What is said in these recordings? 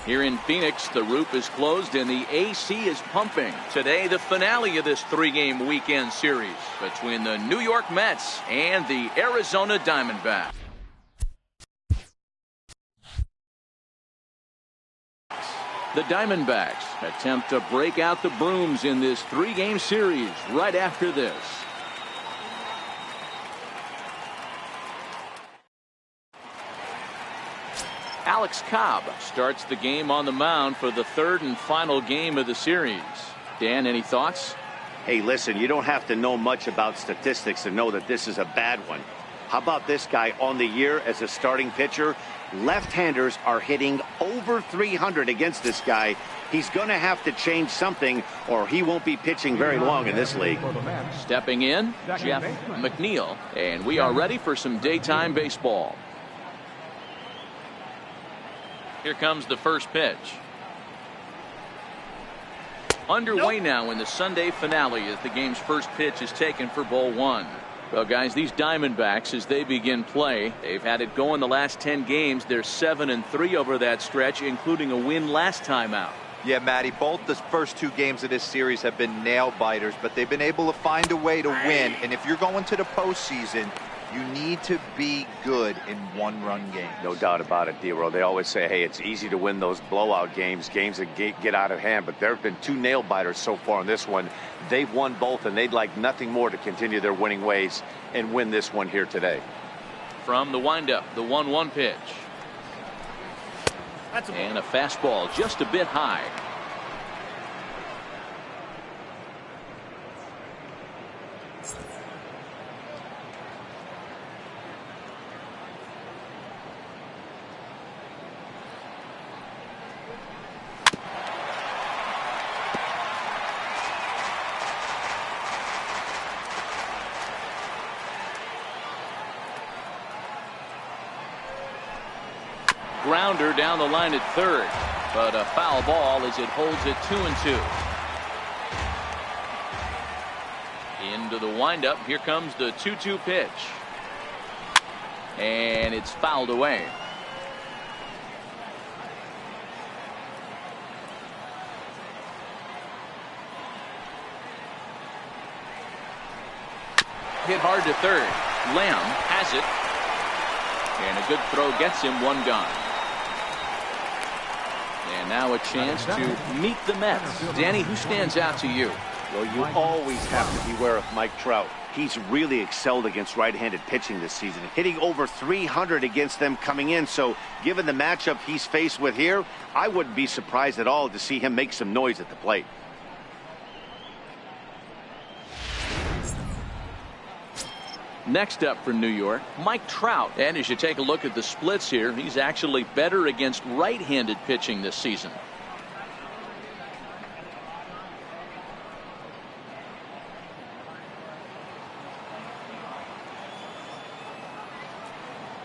Here in Phoenix, the roof is closed and the AC is pumping. Today, the finale of this three-game weekend series between the New York Mets and the Arizona Diamondbacks. The Diamondbacks attempt to break out the brooms in this three-game series right after this. Alex Cobb starts the game on the mound for the third and final game of the series. Dan, any thoughts? Hey, listen, you don't have to know much about statistics to know that this is a bad one. How about this guy on the year as a starting pitcher? Left-handers are hitting over 300 against this guy. He's going to have to change something or he won't be pitching very long in this league. Stepping in, Jeff McNeil, and we are ready for some daytime baseball. Here comes the first pitch. Underway now in the Sunday finale as the game's first pitch is taken for ball one. Well, guys, these Diamondbacks, as they begin play, they've had it going the last 10 games. They're 7-3 over that stretch, including a win last time out. Yeah, Matty, both the first two games of this series have been nail biters, but they've been able to find a way to win. And if you're going to the postseason, you need to be good in one-run games. No doubt about it, D-Roll. They always say, hey, it's easy to win those blowout games that get out of hand. But there have been two nail-biters so far in this one. They've won both, and they'd like nothing more to continue their winning ways and win this one here today. From the windup, the 1-1 pitch. And a fastball just a bit high. Grounder down the line at third, but a foul ball as it holds it 2-2. Into the windup, here comes the 2-2 pitch, and it's fouled away. Hit hard to third. Lamb has it, and a good throw gets him one gone. And now a chance to meet the Mets. Danny, who stands out to you? Well, you always have to beware of Mike Trout. He's really excelled against right-handed pitching this season, hitting over 300 against them coming in. So given the matchup he's faced with here, I wouldn't be surprised at all to see him make some noise at the plate. Next up for New York, Mike Trout. And as you take a look at the splits here, he's actually better against right-handed pitching this season.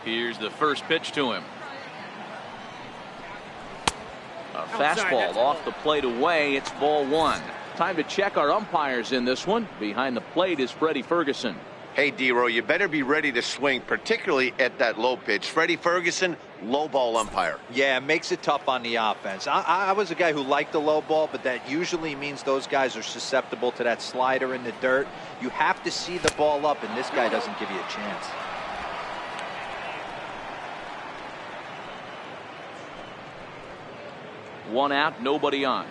Here's the first pitch to him. A fastball off the plate away. It's ball one. Time to check our umpires in this one. Behind the plate is Freddie Ferguson. Hey, D-Row, you better be ready to swing, particularly at that low pitch. Freddie Ferguson, low ball umpire. Yeah, it makes it tough on the offense. I was a guy who liked the low ball, but that usually means those guys are susceptible to that slider in the dirt. You have to see the ball up, and this guy doesn't give you a chance. One out, nobody on.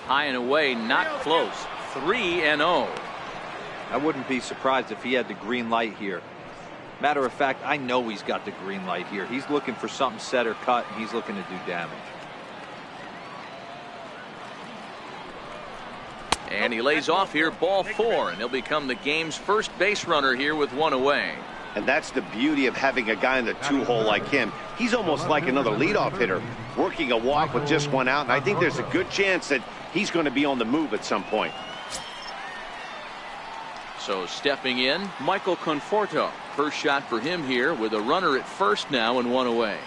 High and away, not close. 3-0. I wouldn't be surprised if he had the green light here. Matter of fact, I know he's got the green light here. He's looking for something set or cut, and he's looking to do damage. And he lays off here, ball four, and he'll become the game's first base runner here with one away. And that's the beauty of having a guy in the two-hole like him. He's almost like another leadoff hitter, working a walk with just one out, and I think there's a good chance that he's going to be on the move at some point. So stepping in, Michael Conforto. First shot for him here with a runner at first now and one away.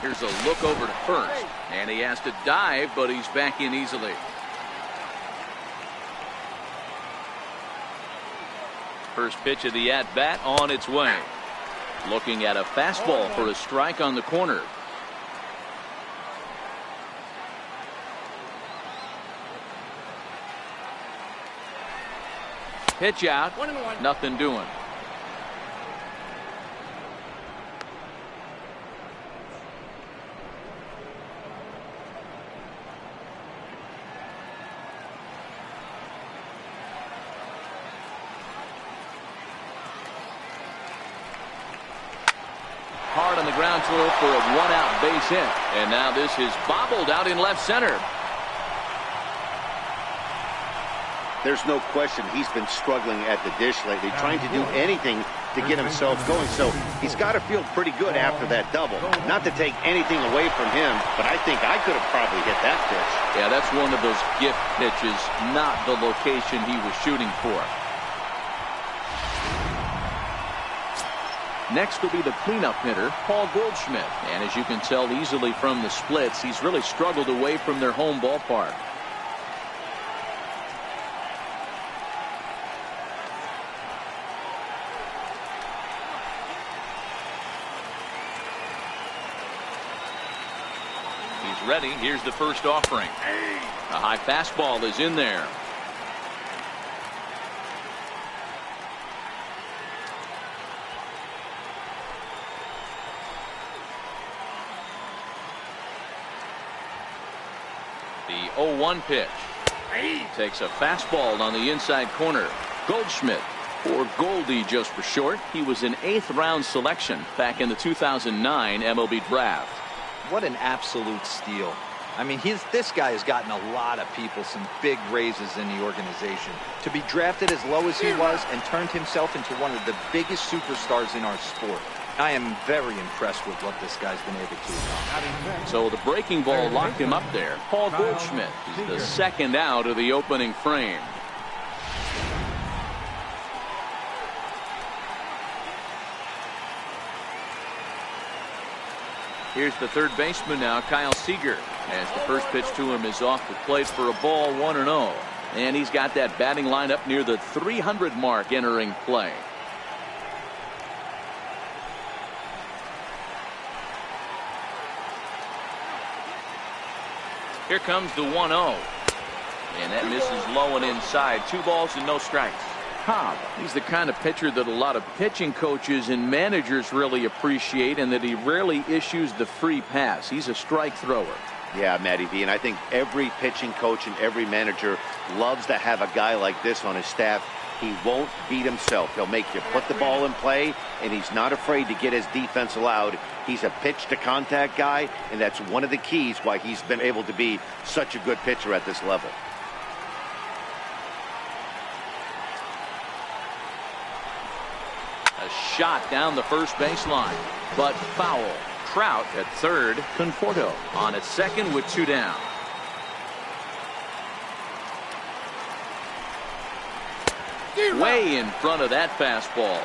Here's a look over to first, and he has to dive, but he's back in easily. First pitch of the at-bat on its way. Looking at a fastball for a strike on the corner. Pitch out. 1-1. Nothing doing. Hard on the ground throw for a one-out base hit. And now this is bobbled out in left center. There's no question he's been struggling at the dish lately, trying to do anything to get himself going. So he's got to feel pretty good after that double. Not to take anything away from him, but I think I could have probably hit that pitch. Yeah, that's one of those gift pitches, not the location he was shooting for. Next will be the cleanup hitter, Paul Goldschmidt. And as you can tell easily from the splits, he's really struggled away from their home ballpark. He's ready. Here's the first offering. A high fastball is in there. The 0-1 pitch. Takes a fastball on the inside corner. Goldschmidt, or Goldie just for short. He was an 8th round selection back in the 2009 MLB draft. What an absolute steal. I mean, this guy has gotten a lot of people some big raises in the organization. To be drafted as low as he was and turned himself into one of the biggest superstars in our sport. I am very impressed with what this guy's been able to accomplish. So the breaking ball locked him up there. Paul Goldschmidt is the second out of the opening frame. Here's the third baseman now, Kyle Seager, as the first pitch to him is off the plate for a ball, 1-0. And he's got that batting line up near the 300 mark entering play. Here comes the 1-0. And that misses low and inside. 2 balls and no strikes. Cobb, he's the kind of pitcher that a lot of pitching coaches and managers really appreciate, and that he rarely issues the free pass. He's a strike thrower. Yeah, Matty V, and I think every pitching coach and every manager loves to have a guy like this on his staff. He won't beat himself. He'll make you put the ball in play, and he's not afraid to get his defense allowed. He's a pitch-to-contact guy, and that's one of the keys why he's been able to be such a good pitcher at this level. A shot down the first baseline, but foul. Trout at third, Conforto on at second with 2 down. Way in front of that fastball.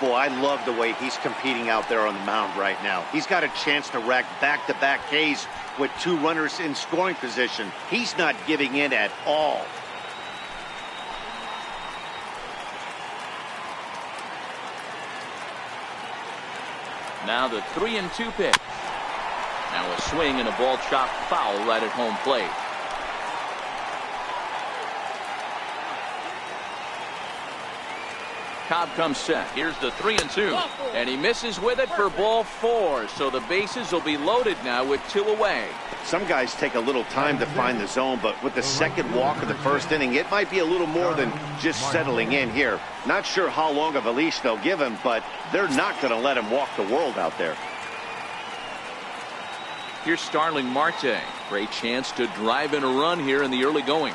Boy, I love the way he's competing out there on the mound right now. He's got a chance to rack back-to-back Ks with 2 runners in scoring position. He's not giving in at all. Now the 3-2 pitch. Now a swing and a ball chopped foul right at home plate. Cobb comes set. Here's the 3-2. And he misses with it for ball 4. So the bases will be loaded now with 2 away. Some guys take a little time to find the zone, but with the second walk of the first inning, it might be a little more than just settling in here. Not sure how long of a leash they'll give him, but they're not going to let him walk the world out there. Here's Starling Marte. Great chance to drive in a run here in the early going.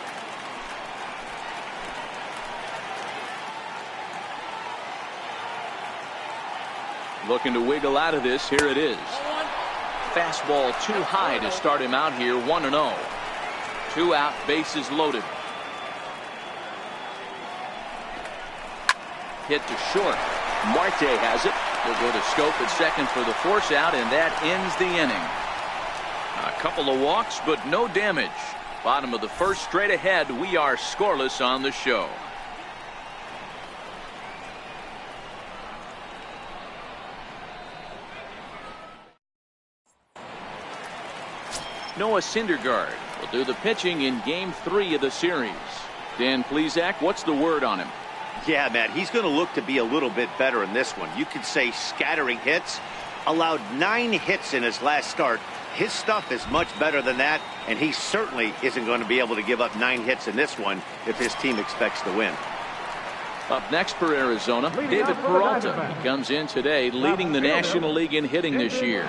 Looking to wiggle out of this. Here it is. Fastball too high to start him out here. 1-0. 2 out, bases loaded. Hit to short. Marte has it. He'll go to Scope at second for the force out, and that ends the inning. A couple of walks, but no damage. Bottom of the first, straight ahead. We are scoreless on the show. Noah Syndergaard will do the pitching in Game 3 of the series. Dan Plesac, what's the word on him? Yeah, Matt, he's going to look to be a little bit better in this one. You could say scattering hits. Allowed 9 hits in his last start. His stuff is much better than that, and he certainly isn't going to be able to give up 9 hits in this one if his team expects to win. Up next for Arizona, David Peralta. He comes in today leading the National League in hitting this year.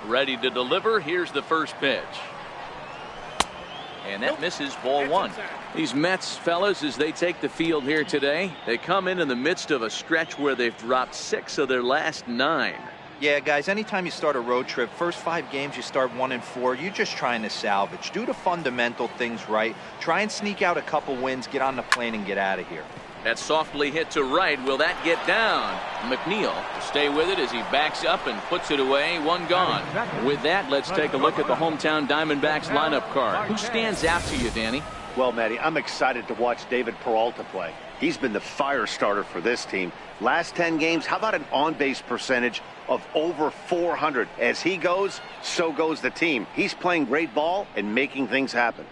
Ready to deliver. Here's the first pitch. And that misses, ball 1. These Mets fellas, as they take the field here today, they come in the midst of a stretch where they've dropped 6 of their last 9. Yeah, guys, anytime you start a road trip, first 5 games you start 1-4, you're just trying to salvage. Do the fundamental things right. Try and sneak out a couple wins, get on the plane and get out of here. That softly hit to right. Will that get down? McNeil to stay with it as he backs up and puts it away. 1 gone. With that, let's take a look at the hometown Diamondbacks lineup card. Who stands out to you, Danny? Well, Matty, I'm excited to watch David Peralta play. He's been the fire starter for this team. Last 10 games, how about an on-base percentage of over 400? As he goes, so goes the team. He's playing great ball and making things happen.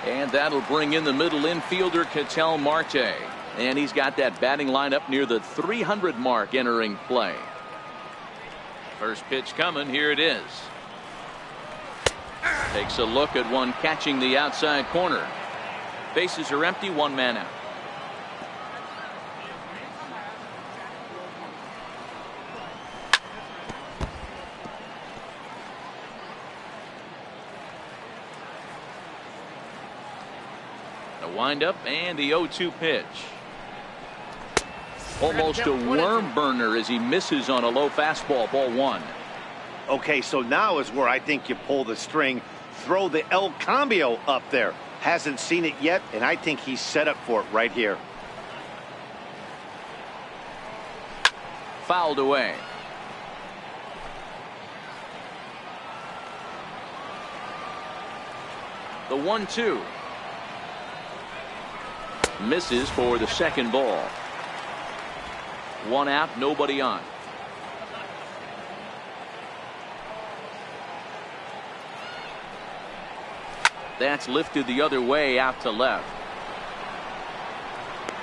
And that'll bring in the middle infielder, Ketel Marte. And he's got that batting lineup near the 300 mark entering play. First pitch coming. Here it is. Takes a look at one catching the outside corner. Bases are empty. 1 man out. Windup and the 0-2 pitch. Almost a worm burner as he misses on a low fastball. Ball 1. Okay, so now is where I think you pull the string. Throw the El Cambio up there. Hasn't seen it yet, and I think he's set up for it right here. Fouled away. The 1-2. Misses for the second ball. 1 out, nobody on. That's lifted the other way out to left.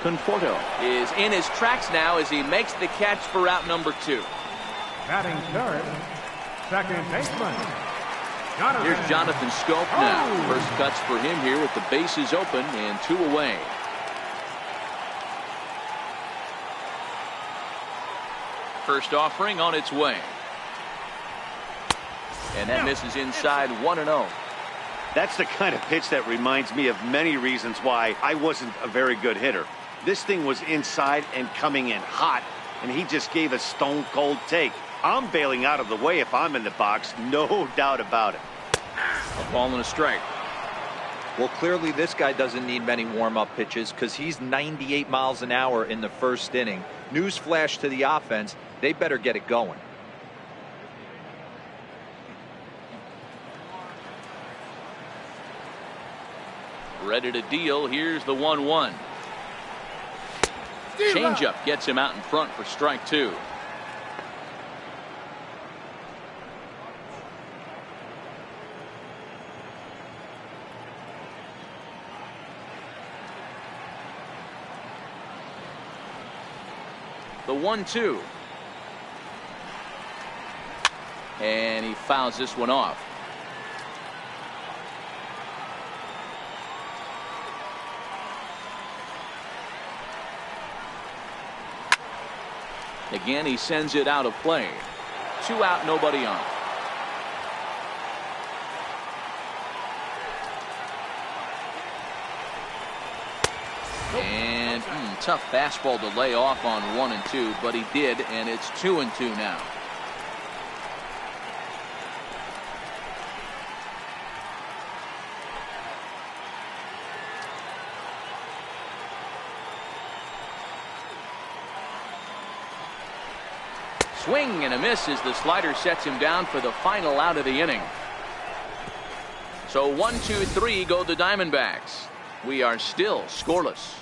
Conforto is in his tracks now as he makes the catch for out number 2. Batting third, second baseman. Here's Jonathan Scope now. First cuts for him here with the bases open and 2 away. First offering on its way. And that misses inside. 1-0. That's the kind of pitch that reminds me of many reasons why I wasn't a very good hitter. This thing was inside and coming in hot, and he just gave a stone cold take. I'm bailing out of the way if I'm in the box, no doubt about it. A ball and a strike. Well, clearly this guy doesn't need many warm-up pitches because he's 98 miles an hour in the first inning. Newsflash to the offense, they better get it going. Ready to deal. Here's the 1-1. Changeup gets him out in front for strike 2. The 1-2. And he fouls this one off. Again, he sends it out of play. 2 out, nobody on. And tough fastball to lay off on 1 and 2, but he did, and it's 2 and 2 now. Swing and a miss as the slider sets him down for the final out of the inning. So 1-2-3 go the Diamondbacks. We are still scoreless.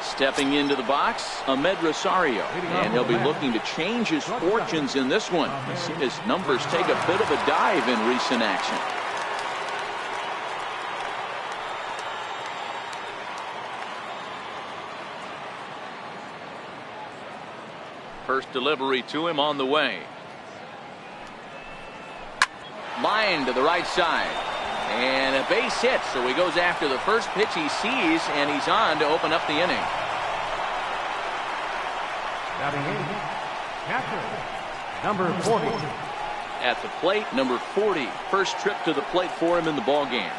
Stepping into the box, Ahmed Rosario, and he'll be looking to change his fortunes in this one. He's seen his numbers take a bit of a dive in recent action. First delivery to him on the way. Line to the right side. And a base hit, so he goes after the first pitch he sees, and he's on to open up the inning. Batting eighth, catcher, number 40. At the plate, number 40. First trip to the plate for him in the ball game.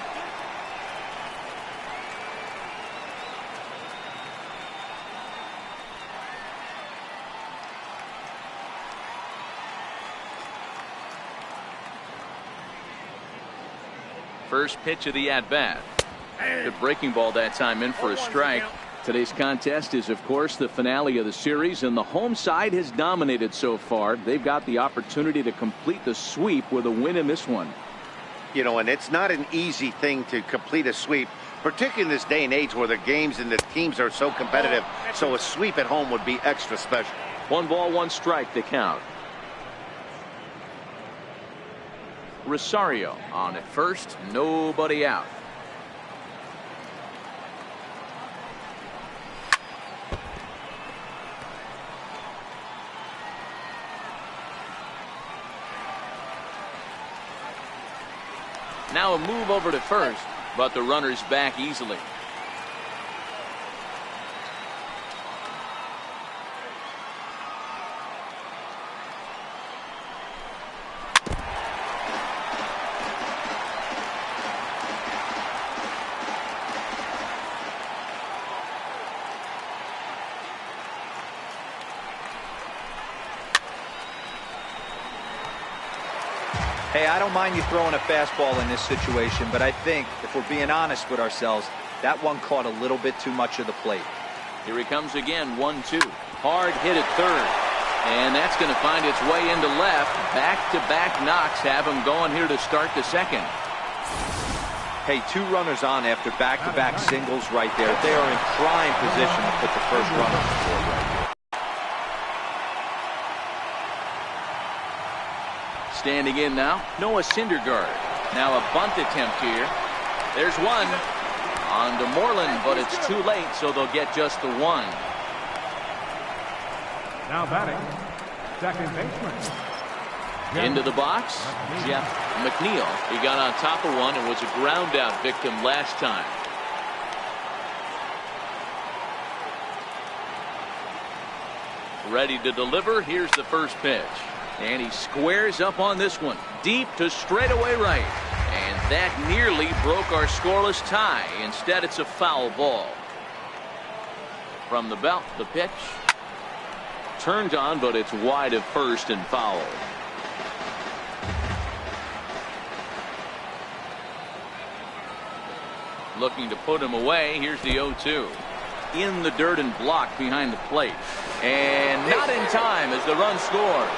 First pitch of the at-bat. Good breaking ball that time, in for a strike. Today's contest is, of course, the finale of the series, and the home side has dominated so far. They've got the opportunity to complete the sweep with a win in this one. You know, and it's not an easy thing to complete a sweep, particularly in this day and age where the games and the teams are so competitive. So a sweep at home would be extra special. 1-1 strike to count. Rosario on at first, nobody out. Now a move over to first, but the runner's back easily. Hey, I don't mind you throwing a fastball in this situation, but I think if we're being honest with ourselves, that one caught a little bit too much of the plate. Here he comes again, 1-2. Hard hit at third. And that's going to find its way into left. Back-to-back knocks have him going here to start the second. Hey, 2 runners on after back-to-back singles right there. They are in prime position to put the first runner on the board right here. Standing in now, Noah Syndergaard. Now a bunt attempt here. There's one. On to Moreland, but it's too late, so they'll get just the one. Now batting, second baseman. Into the box, Jeff McNeil. He got on top of one and was a ground out victim last time. Ready to deliver. Here's the first pitch. And he squares up on this one. Deep to straightaway right. And that nearly broke our scoreless tie. Instead, it's a foul ball. From the belt, the pitch. Turned on, but it's wide of first and foul. Looking to put him away. Here's the 0-2. In the dirt and blocked behind the plate. And not in time as the run scores.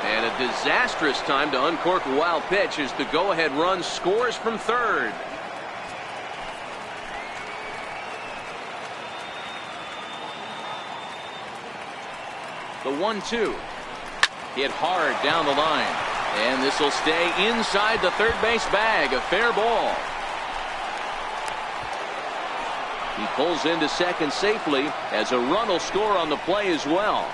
And a disastrous time to uncork a wild pitch as the go-ahead run scores from third. The 1-2. Hit hard down the line. And this will stay inside the third base bag. A fair ball. He pulls into second safely as a run will score on the play as well.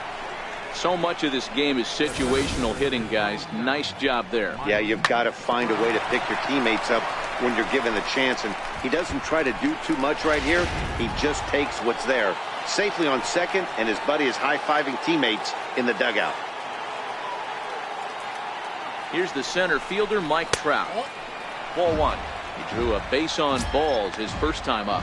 So much of this game is situational hitting, guys. Nice job there. Yeah, you've got to find a way to pick your teammates up when you're given the chance. And he doesn't try to do too much right here. He just takes what's there. Safely on second, and his buddy is high-fiving teammates in the dugout. Here's the center fielder, Mike Trout. Ball one. He drew a base on balls his first time up.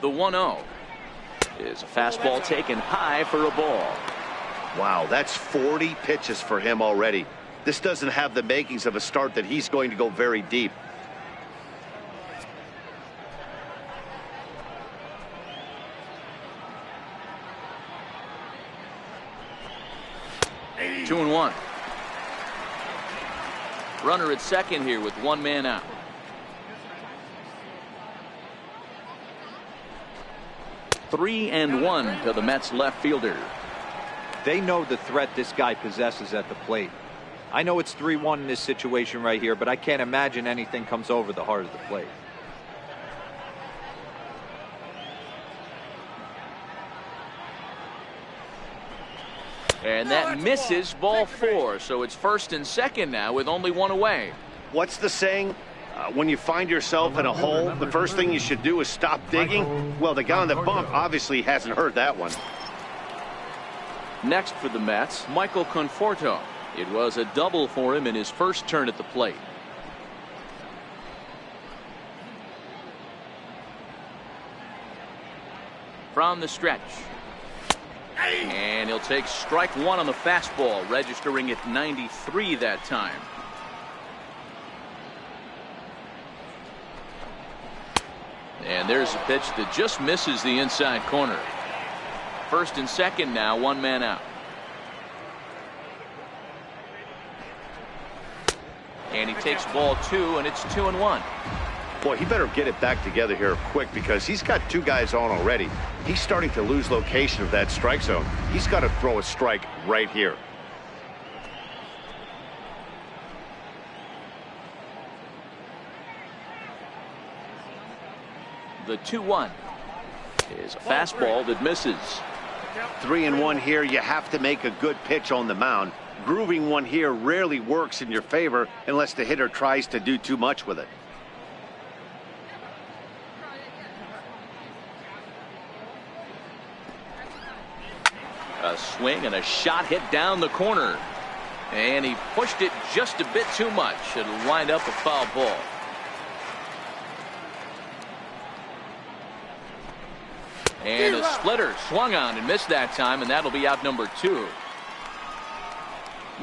The 1-0 is a fastball taken high for a ball. Wow, that's 40 pitches for him already. This doesn't have the makings of a start that he's going to go very deep. Two and one. Runner at second here with one man out. Three and one to the Mets left fielder. They know the threat this guy possesses at the plate. I know it's 3-1 in this situation right here, but I can't imagine anything comes over the heart of the plate. And that misses, ball four. So it's first and second now with only one away. What's the saying? When you find yourself in a hole, the first thing you should do is stop digging. Well, the guy on the bump obviously hasn't heard that one. Next for the Mets, Michael Conforto. It was a double for him in his first turn at the plate. From the stretch. And he'll take strike one on the fastball, registering at 93 that time. And there's a pitch that just misses the inside corner. First and second now, one man out. And he takes ball two, and it's 2-1. Boy, he better get it back together here quick because he's got two guys on already. He's starting to lose location of that strike zone. He's got to throw a strike right here. The 2-1 is a fastball that misses. 3-1 here. You have to make a good pitch on the mound. Grooving one here rarely works in your favor unless the hitter tries to do too much with it. A swing and a shot hit down the corner. And he pushed it just a bit too much. It'll wind up a foul ball. And a splitter swung on and missed that time, and that'll be out number two.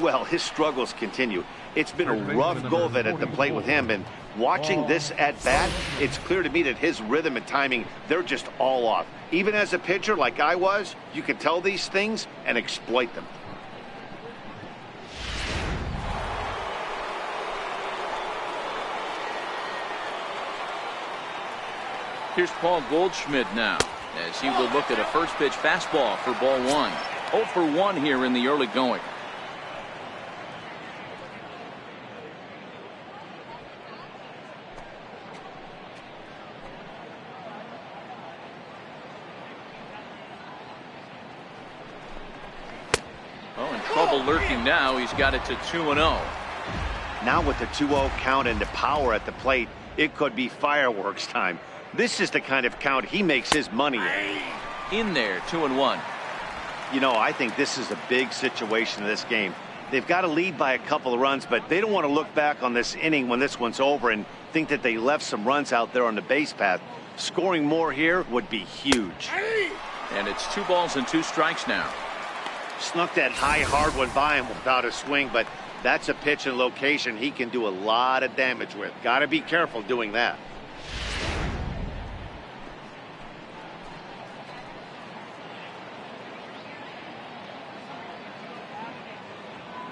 Well, his struggles continue. It's been a rough go of it at the plate with him, and watching this at bat, it's clear to me that his rhythm and timing, they're just all off. Even as a pitcher like I was, you can tell these things and exploit them. Here's Paul Goldschmidt now, as he will look at a first pitch fastball for ball one. 0 for 1 here in the early going. Oh, in trouble lurking now. He's got it to 2-0. Now with the 2-0 count and the power at the plate, it could be fireworks time. This is the kind of count he makes his money in. In there, 2-1. You know, I think this is a big situation in this game. They've got to lead by a couple of runs, but they don't want to look back on this inning when this one's over and think that they left some runs out there on the base path. Scoring more here would be huge. And it's 2 balls and 2 strikes now. Snuck that high hard one by him without a swing, but that's a pitch and location he can do a lot of damage with. Got to be careful doing that.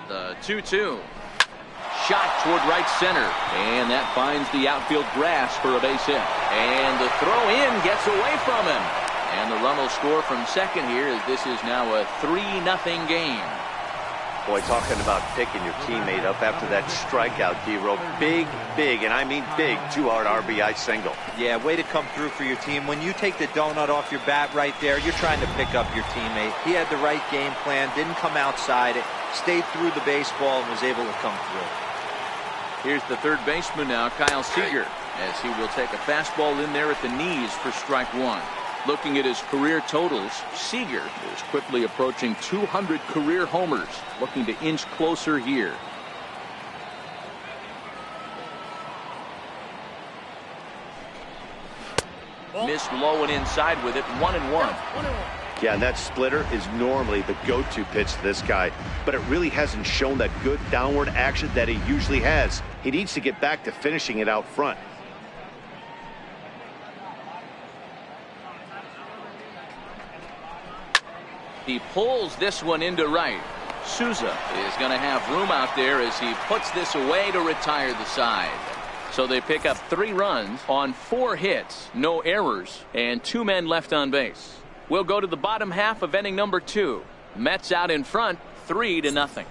The 2-2. Shot toward right center. And that finds the outfield grass for a base hit. And the throw in gets away from him. And the run will score from second here as this is now a 3-0 game. Boy, talking about picking your teammate up after that strikeout, D-Row. Big, and I mean big, 2-hard RBI single. Yeah, way to come through for your team. When you take the donut off your bat right there, you're trying to pick up your teammate. He had the right game plan, didn't come outside it, stayed through the baseball, and was able to come through. Here's the third baseman now, Kyle Seager, as he will take a fastball in there at the knees for strike one. Looking at his career totals, Seager is quickly approaching 200 career homers, looking to inch closer here. Missed low and inside with it, 1-1. Yeah, and that splitter is normally the go-to pitch to this guy, but it really hasn't shown that good downward action that he usually has. He needs to get back to finishing it out front. He pulls this one into right. Souza is going to have room out there as he puts this away to retire the side. So they pick up 3 runs on 4 hits, no errors, and 2 men left on base. We'll go to the bottom half of inning number 2. Mets out in front, 3-0.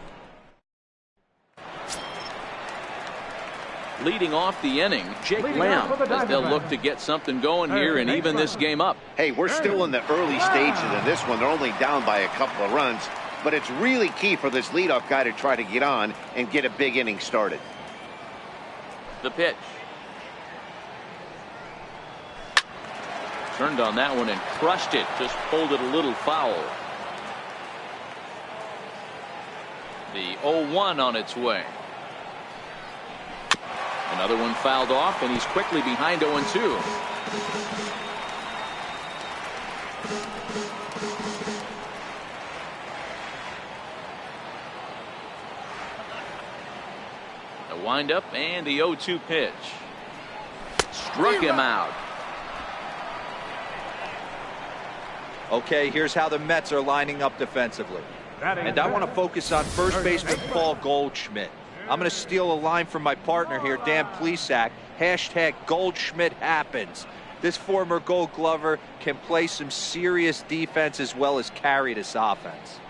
Leading off the inning, Jake Lamb, as they'll look to get something going here and even this game up. Hey, we're still in the early stages of this one. They're only down by a couple of runs, but it's really key for this leadoff guy to try to get on and get a big inning started. The pitch. Turned on that one and crushed it. Just pulled it a little foul. The 0-1 on its way. Another one fouled off, and he's quickly behind 0-2. The windup and the 0-2 pitch. Struck him out. Okay, here's how the Mets are lining up defensively. And I want to focus on first baseman Paul Goldschmidt. I'm going to steal a line from my partner here, Dan Plesac. Hashtag Goldschmidt happens. This former Gold Glover can play some serious defense as well as carry this offense.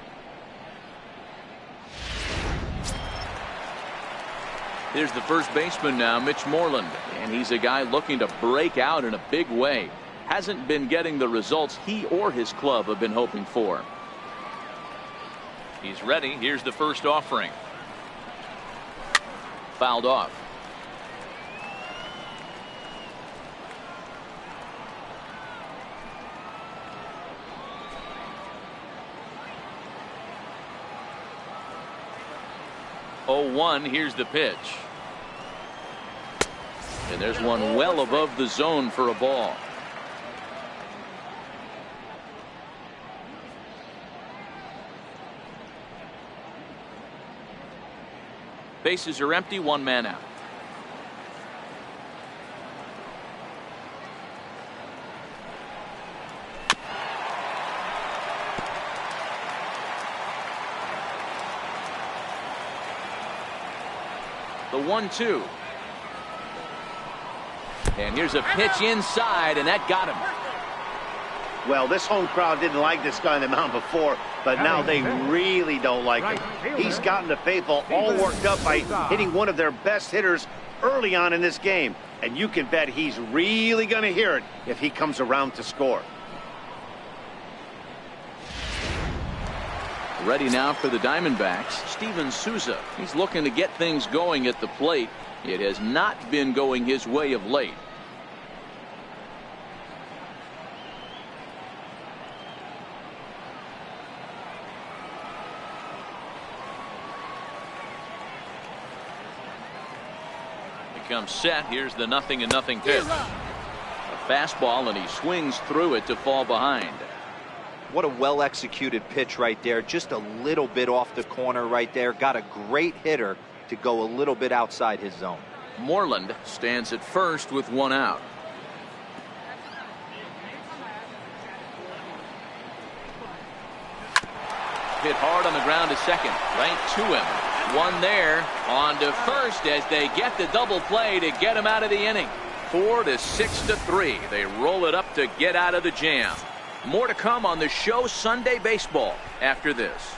Here's the first baseman now, Mitch Moreland. And he's a guy looking to break out in a big way. Hasn't been getting the results he or his club have been hoping for. He's ready. Here's the first offering. Fouled off. Oh, 1. Here's the pitch. And there's one well above the zone for a ball. Bases are empty, 1 man out. The 1-2. And here's a pitch inside, and that got him. Well, this home crowd didn't like this guy on the mound before, but now they really don't like him. He's gotten the faithful all worked up by hitting one of their best hitters early on in this game. And you can bet he's really going to hear it if he comes around to score. Ready now for the Diamondbacks, Steven Souza. He's looking to get things going at the plate. It has not been going his way of late. Comes set. Here's the 0-0 pitch. A fastball, and he swings through it to fall behind. What a well-executed pitch right there. Just a little bit off the corner right there. Got a great hitter to go a little bit outside his zone. Moreland stands at first with 1 out. Hit hard on the ground to second. Right to him. 1 there. On to first as they get the double play to get him out of the inning. 4-6-3. They roll it up to get out of the jam. More to come on the show Sunday Baseball after this.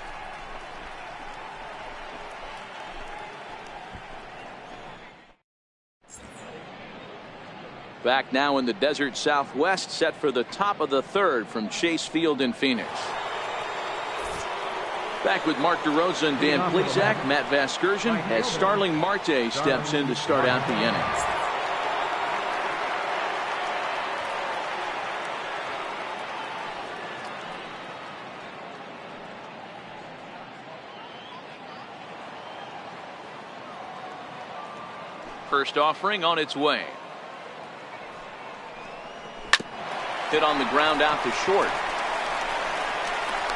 Back now in the desert Southwest, set for the top of the 3rd from Chase Field in Phoenix. Back with Mark DeRosa and Dan Plesac, Matt Vasgersian, as Starling Marte steps in to start out the inning. First offering on its way. Hit on the ground out to short.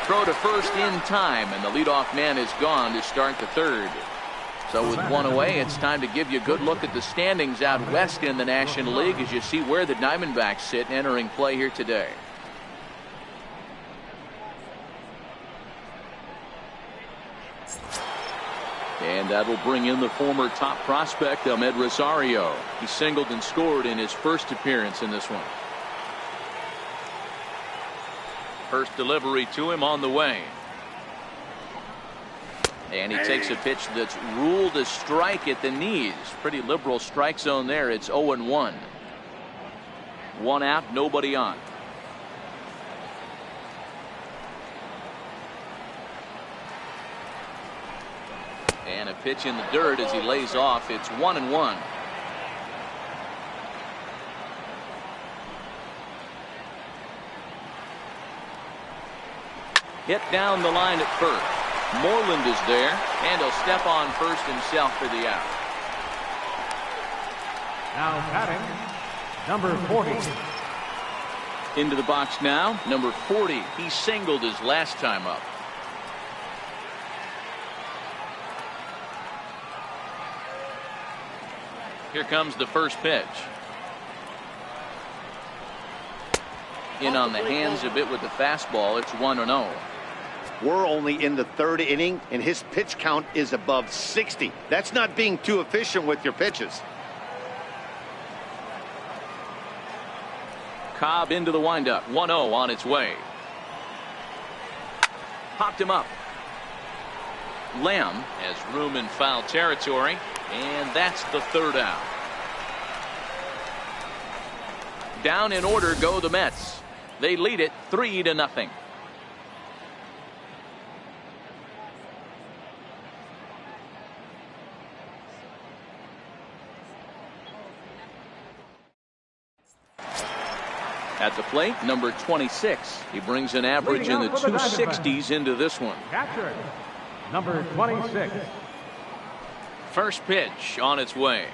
throw to first in time, and the leadoff man is gone to start the third. So with one away, it's time to give you a good look at the standings out west in the National League as you see where the Diamondbacks sit entering play here today. And that'll bring in the former top prospect, Ahmed Rosario. He singled and scored in his first appearance in this one. First delivery to him on the way. And he takes a pitch that's ruled a strike at the knees. Pretty liberal strike zone there. It's 0-1. One out, nobody on. And a pitch in the dirt as he lays off. It's 1-1. Hit down the line at first. Moreland is there, and he'll step on first himself for the out. Now batting, number 40. Into the box now, number 40. He singled his last time up. Here comes the first pitch. In on the hands a bit with the fastball. It's 1-0. We're only in the third inning, and his pitch count is above 60. That's not being too efficient with your pitches. Cobb into the windup. 1-0 on its way. Popped him up. Lamb has room in foul territory, and that's the third out. Down in order go the Mets. They lead it 3-0. At the plate, number 26. He brings an average in the 260s into this one. Catcher, number 26. First pitch on its way.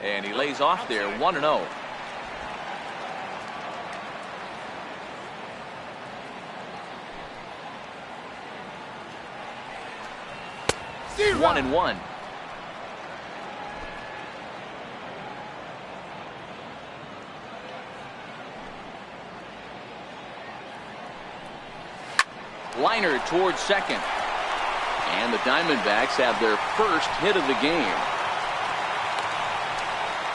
And he lays off there, 1-0. Zero. 1-1. Liner towards second. And the Diamondbacks have their first hit of the game.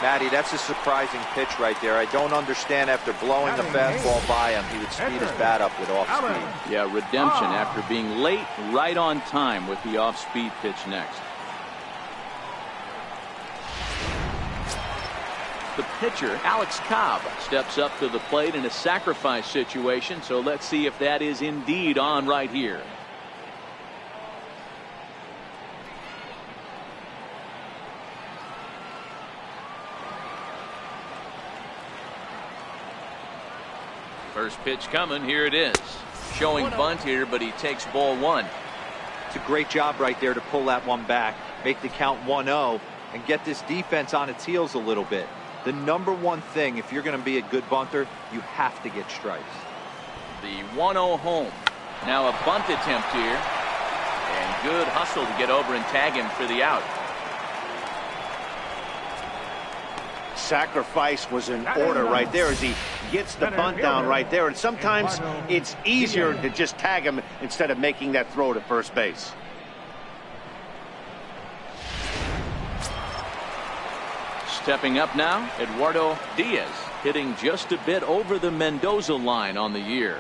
Matty, that's a surprising pitch right there. I don't understand after blowing the fastball by him, he would speed his bat up with off speed. Yeah, redemption after being late, right on time with the off-speed pitch next. The pitcher, Alex Cobb, steps up to the plate in a sacrifice situation, so let's see if that is indeed on right here. First pitch coming. Here it is. Showing bunt here, but he takes ball one. It's a great job right there to pull that one back, make the count 1-0, and get this defense on its heels a little bit. The number one thing, if you're going to be a good bunter, you have to get strikes. The 1-0 home. Now a bunt attempt here. And good hustle to get over and tag him for the out. Sacrifice was in order right there as he gets the bunt down right there. And sometimes it's easier to just tag him instead of making that throw to first base. Stepping up now, Eduardo Diaz, hitting just a bit over the Mendoza line on the year.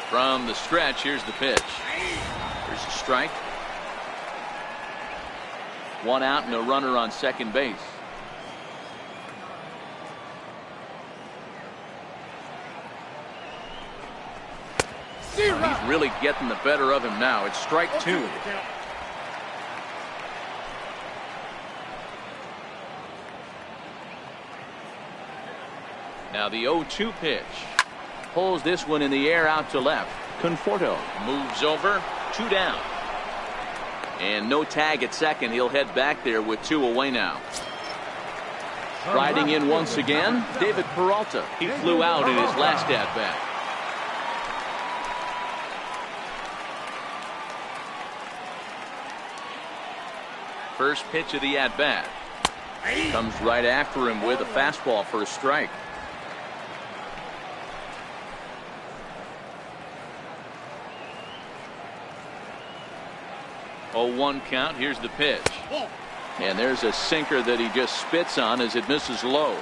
From the stretch, here's the pitch. Here's a strike. One out and a runner on second base. He's really getting the better of him now. It's strike two. Now the 0-2 pitch. pulls this one in the air out to left. Conforto moves over. 2 down. And no tag at second. He'll head back there with 2 away now. Riding in once again, David Peralta. He flew out in his last at-bat. First pitch of the at-bat. Comes right after him with a fastball for a strike. 0-1 count. Here's the pitch. And there's a sinker that he just spits on as it misses low.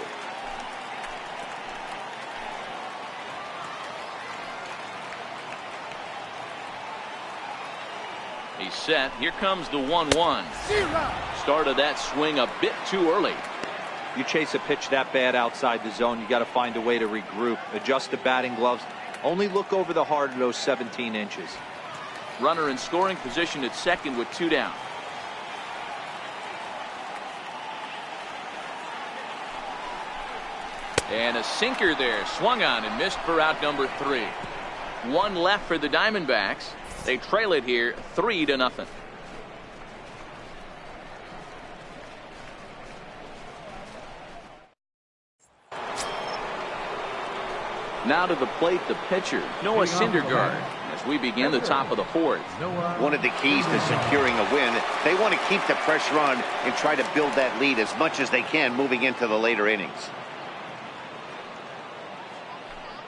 He's set. Here comes the 1-1. Started that swing a bit too early. You chase a pitch that bad outside the zone, you got to find a way to regroup, adjust the batting gloves. Only look over the heart of those 17 inches. Runner in scoring position at second with 2 down. And a sinker there, swung on and missed for out number 3. 1 left for the Diamondbacks. They trail it here 3-0. Now to the plate, the pitcher, Noah Syndergaard, as we begin the top of the 4th. One of the keys to securing a win, they want to keep the pressure on and try to build that lead as much as they can moving into the later innings.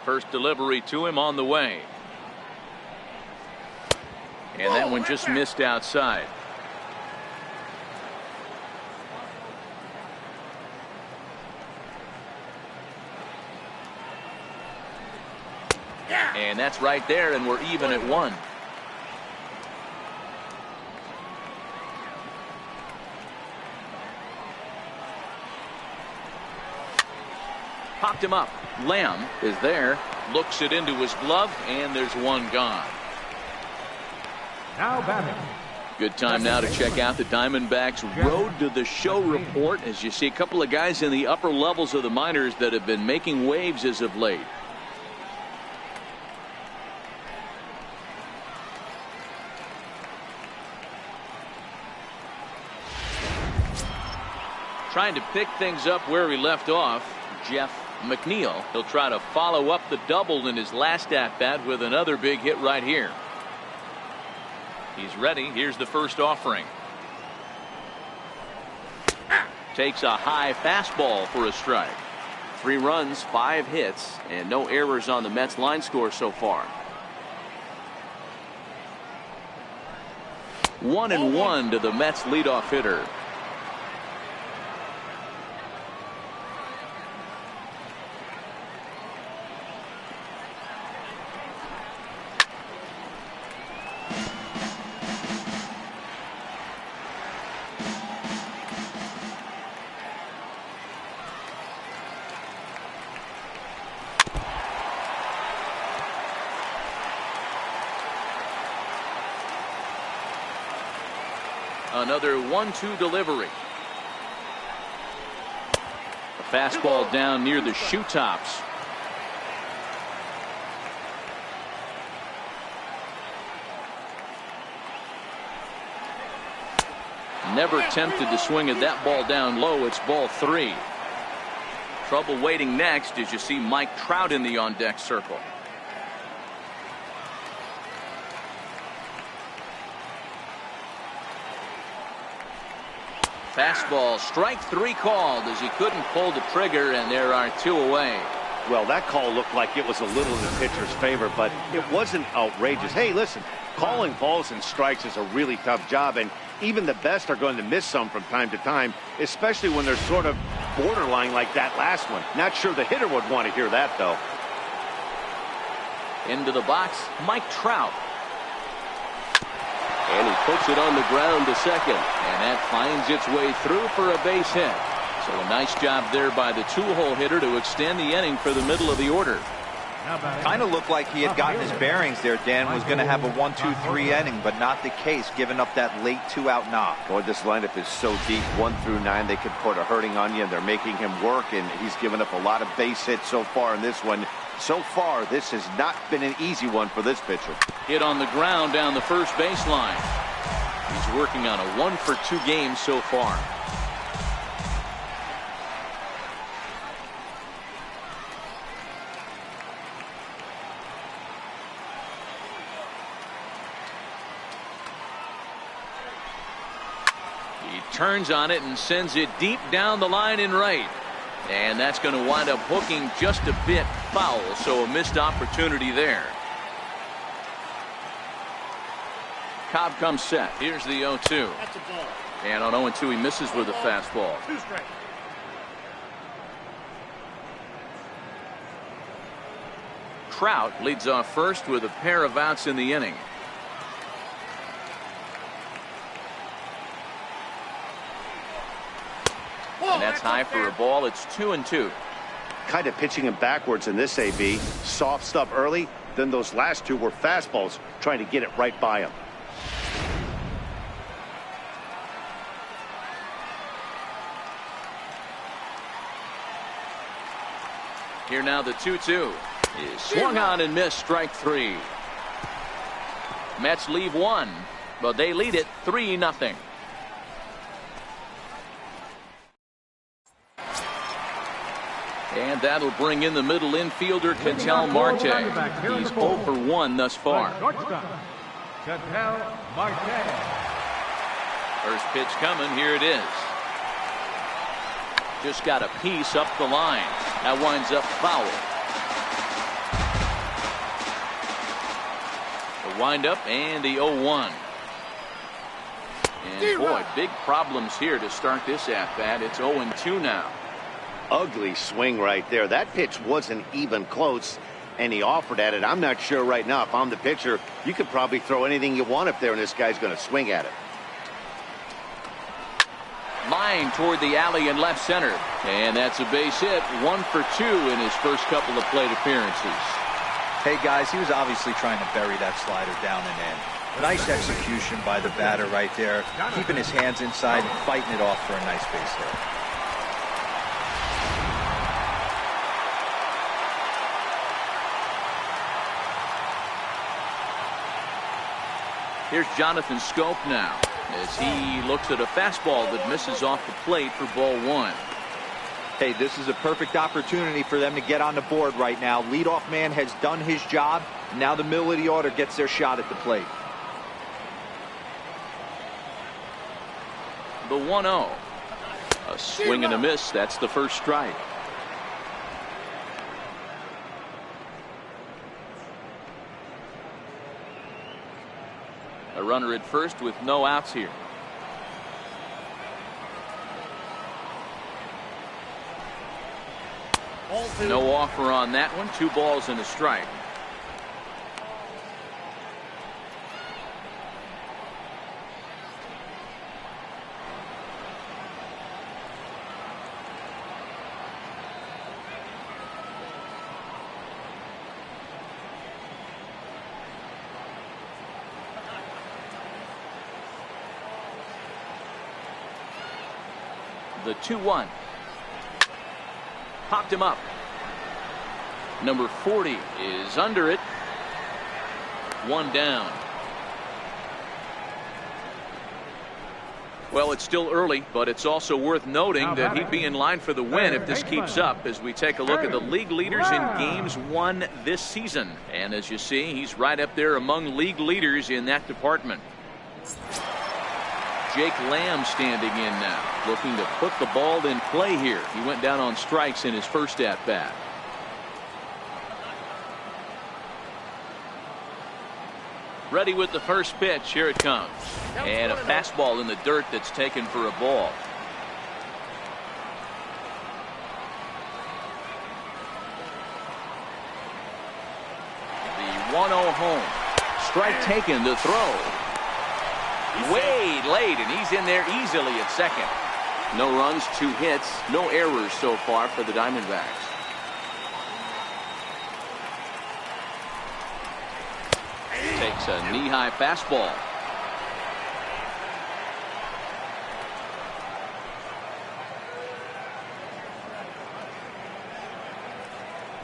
First delivery to him on the way. And that one just missed outside. And that's right there, and we're even at 1. Popped him up. Lamb is there, looks it into his glove, and there's 1 gone. Now batting. Good time now to check out the Diamondbacks Road to the Show report, as you see a couple of guys in the upper levels of the minors that have been making waves as of late. Trying to pick things up where he left off, Jeff McNeil. He'll try to follow up the double in his last at-bat with another big hit right here. He's ready. Here's the first offering. Takes a high fastball for a strike. 3 runs, 5 hits, and no errors on the Mets line score so far. 1-1 to the Mets leadoff hitter. Another 1-2 delivery. A fastball down near the shoe tops. Never tempted to swing at that ball down low. It's ball 3. Trouble waiting next as you see Mike Trout in the on-deck circle. Fastball, strike 3 called as he couldn't pull the trigger, and there are 2 away. Well, that call looked like it was a little in the pitcher's favor, but it wasn't outrageous. Hey, listen, calling balls and strikes is a really tough job, and even the best are going to miss some from time to time, especially when they're sort of borderline like that last one. Not sure the hitter would want to hear that, though. Into the box, Mike Trout. And he puts it on the ground to second. And that finds its way through for a base hit. So a nice job there by the 2-hole hitter to extend the inning for the middle of the order. Kind of looked like he had gotten his bearings there. Dan was going to have a 1-2-3 inning, but not the case, giving up that late 2-out knock. Boy, this lineup is so deep. 1 through 9, they could put a hurting on you, and they're making him work, and he's given up a lot of base hits so far in this one. So far, this has not been an easy one for this pitcher. Hit on the ground down the first baseline. He's working on a 1-for-2 game so far. He turns on it and sends it deep down the line in right. And that's going to wind up hooking just a bit foul, so a missed opportunity there. Cobb comes set. Here's the 0-2. And on 0-2 he misses with a fastball. 2 straight. Trout leads off first with a pair of outs in the inning. And that's high for a ball. It's 2-2. Kind of pitching him backwards in this AB. Soft stuff early, then those last two were fastballs, trying to get it right by him. Here now the 2-2 is swung on and missed. Strike 3. Mets leave one, but they lead it 3-0. And that'll bring in the middle infielder, Ketel Marte. He's 0 for 1 thus far. Ketel Marte. First pitch coming. Here it is. Just got a piece up the line. That winds up foul. The windup and the 0-1. And boy, big problems here to start this at bat. It's 0-2 now. Ugly swing right there. That pitch wasn't even close, and he offered at it. I'm not sure right now, if I'm the pitcher, you could probably throw anything you want up there, and this guy's going to swing at it. Line toward the alley in left center. And that's a base hit. 1 for 2 in his first couple of plate appearances. Hey, guys, he was obviously trying to bury that slider down and in. Nice execution by the batter right there, keeping his hands inside and fighting it off for a nice base hit. Here's Jonathan Scope now as he looks at a fastball that misses off the plate for ball 1. Hey, this is a perfect opportunity for them to get on the board right now. Leadoff man has done his job. Now the middle of the order gets their shot at the plate. The 1-0. A swing and a miss. That's the first strike. A runner at first with no outs here. No offer on that one. 2 balls and a strike. The 2-1. Popped him up. Number 40 is under it. 1 down. Well, it's still early, but it's also worth noting that he'd be in line for the win if this keeps up as we take a look at the league leaders in games won this season. And as you see, he's right up there among league leaders in that department. Jake Lamb standing in now, looking to put the ball in play here. He went down on strikes in his first at-bat. Ready with the first pitch. Here it comes. And a fastball in the dirt that's taken for a ball. The 1-0 home. Strike taken to throw. Way late, and he's in there easily at second. No runs, 2 hits, no errors so far for the Diamondbacks. Takes a knee-high fastball.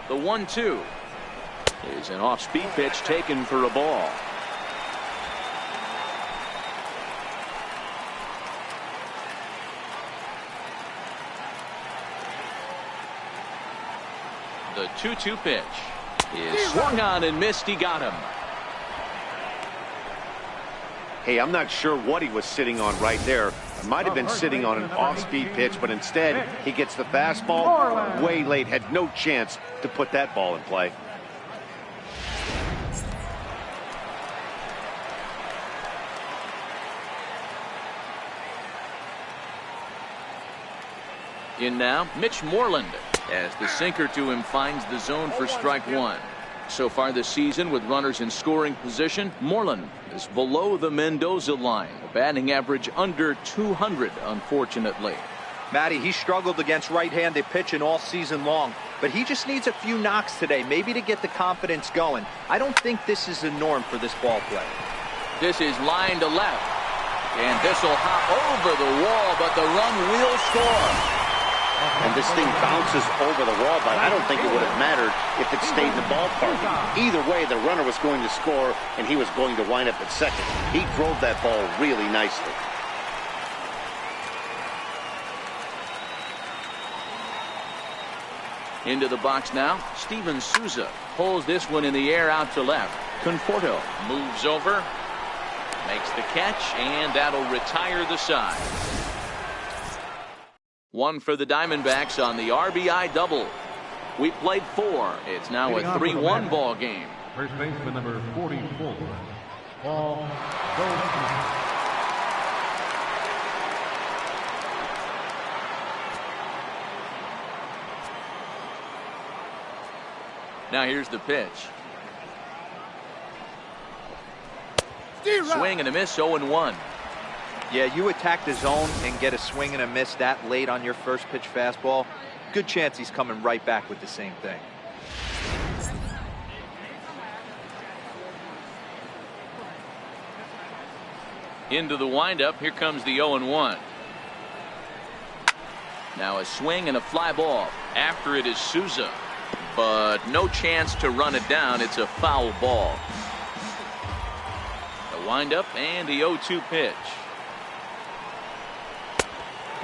The 1-2. Is an off-speed pitch taken for a ball. The 2-2 pitch is swung on and missed. He got him. Hey, I'm not sure what he was sitting on right there. It might have been sitting on an off-speed pitch, but instead he gets the fastball way late. Had no chance to put that ball in play. In now, Mitch Moreland, as the sinker to him finds the zone for strike one. So far this season, with runners in scoring position, Moreland is below the Mendoza line, a batting average under 200, unfortunately. Matty, he struggled against right-handed pitching all season long, but he just needs a few knocks today, maybe to get the confidence going. I don't think this is the norm for this ball play. This is line to left, and this will hop over the wall, but the run will score. And this thing bounces over the wall, but I don't think it would have mattered if it stayed in the ballpark. Either way, the runner was going to score, and he was going to wind up at second. He drove that ball really nicely. Into the box now, Steven Souza pulls this one in the air out to left. Conforto moves over, makes the catch, and that'll retire the side. One for the Diamondbacks on the RBI double. We played 4. It's now a 3-1 ball game. First baseman number 44, Paul Goldschmidt. Now here's the pitch. Swing and a miss, 0-1. Yeah, you attack the zone and get a swing and a miss that late on your first pitch fastball. Good chance he's coming right back with the same thing. Into the windup, here comes the 0-1. Now a swing and a fly ball. After it is Souza, but no chance to run it down. It's a foul ball. The windup and the 0-2 pitch.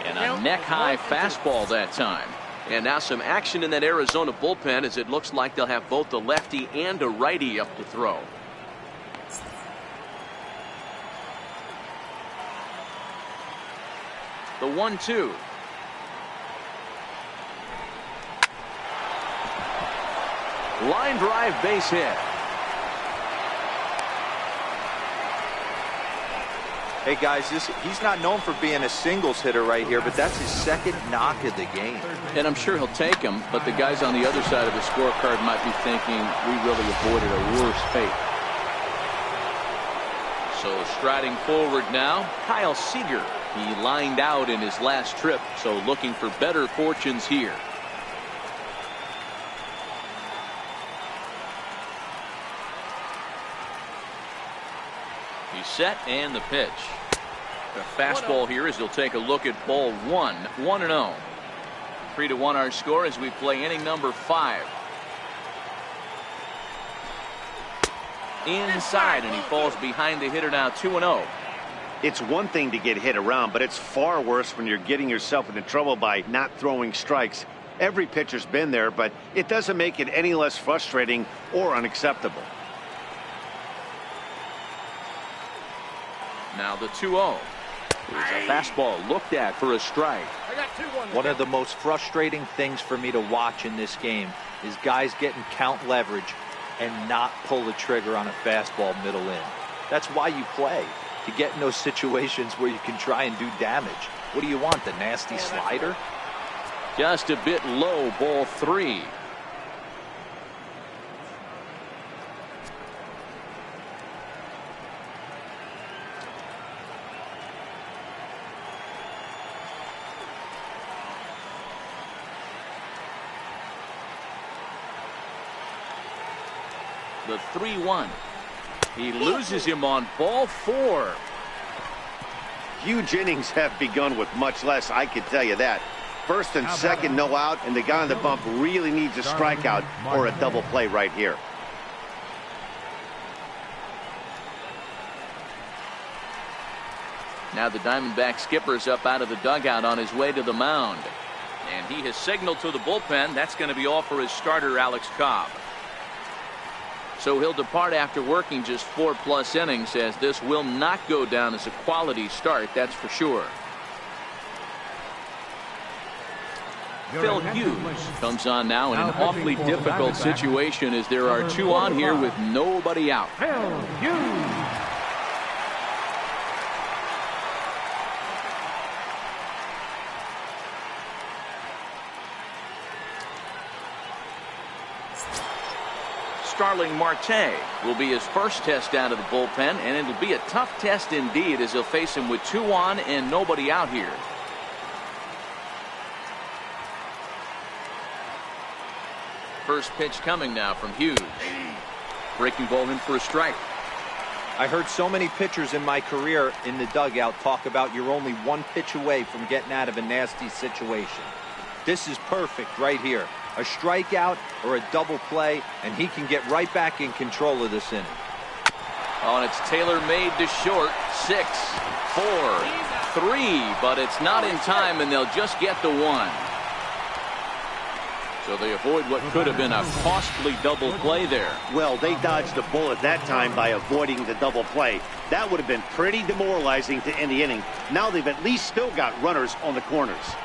And a neck-high fastball that time. And now some action in that Arizona bullpen, as it looks like they'll have both the lefty and a righty up to throw. The 1-2. Line drive, base hit. Hey guys, he's not known for being a singles hitter right here, but that's his second knock of the game. And I'm sure he'll take him, but the guys on the other side of the scorecard might be thinking we really avoided a worse fate. So striding forward now, Kyle Seager. He lined out in his last trip, so looking for better fortunes here. He's set, and the pitch. The fastball here as he'll take a look at ball 1. 1-0. 3-1 our score as we play inning number 5. Inside, and he falls behind the hitter now. 2-0. It's one thing to get hit around, but it's far worse when you're getting yourself into trouble by not throwing strikes. Every pitcher's been there, but it doesn't make it any less frustrating or unacceptable. Now the 2-0. Here's a fastball looked at for a strike. One of the most frustrating things for me to watch in this game is guys getting count leverage and not pull the trigger on a fastball middle in. That's why you play, to get in those situations where you can try and do damage. What do you want, the nasty slider? Just a bit low, ball 3. The 3-1. He loses him on ball 4. Huge innings have begun with much less, I can tell you that. First and second, no out, and the guy on the bump really needs a strikeout or a double play right here. Now the Diamondback skipper's up out of the dugout on his way to the mound. And he has signaled to the bullpen. That's going to be all for his starter, Alex Cobb. So he'll depart after working just 4+ innings, as this will not go down as a quality start, that's for sure. Phil Hughes comes on now in an awfully difficult situation, as there are 2 on here with nobody out. Phil Hughes. Starling Marte will be his first test out of the bullpen, and it'll be a tough test indeed, as he'll face him with 2 on and nobody out here. First pitch coming now from Hughes. Breaking ball in for a strike. I heard so many pitchers in my career in the dugout talk about you're only 1 pitch away from getting out of a nasty situation. This is perfect right here. A strikeout or a double play, and he can get right back in control of this inning. Oh, and it's tailor-made to short. 6, 4, 3, but it's not in time, and they'll just get the 1. So they avoid what could have been a costly double play there. Well, they dodged the bullet that time by avoiding the double play. That would have been pretty demoralizing to end the inning. Now they've at least still got runners on the corners.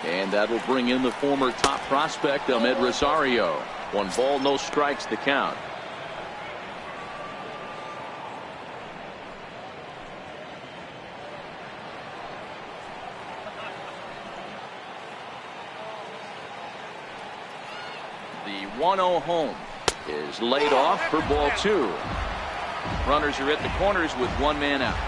And that will bring in the former top prospect, Ahmed Rosario. 1 ball, no strikes, the count. The 1-0 home is laid off for ball 2. Runners are at the corners with 1 man out.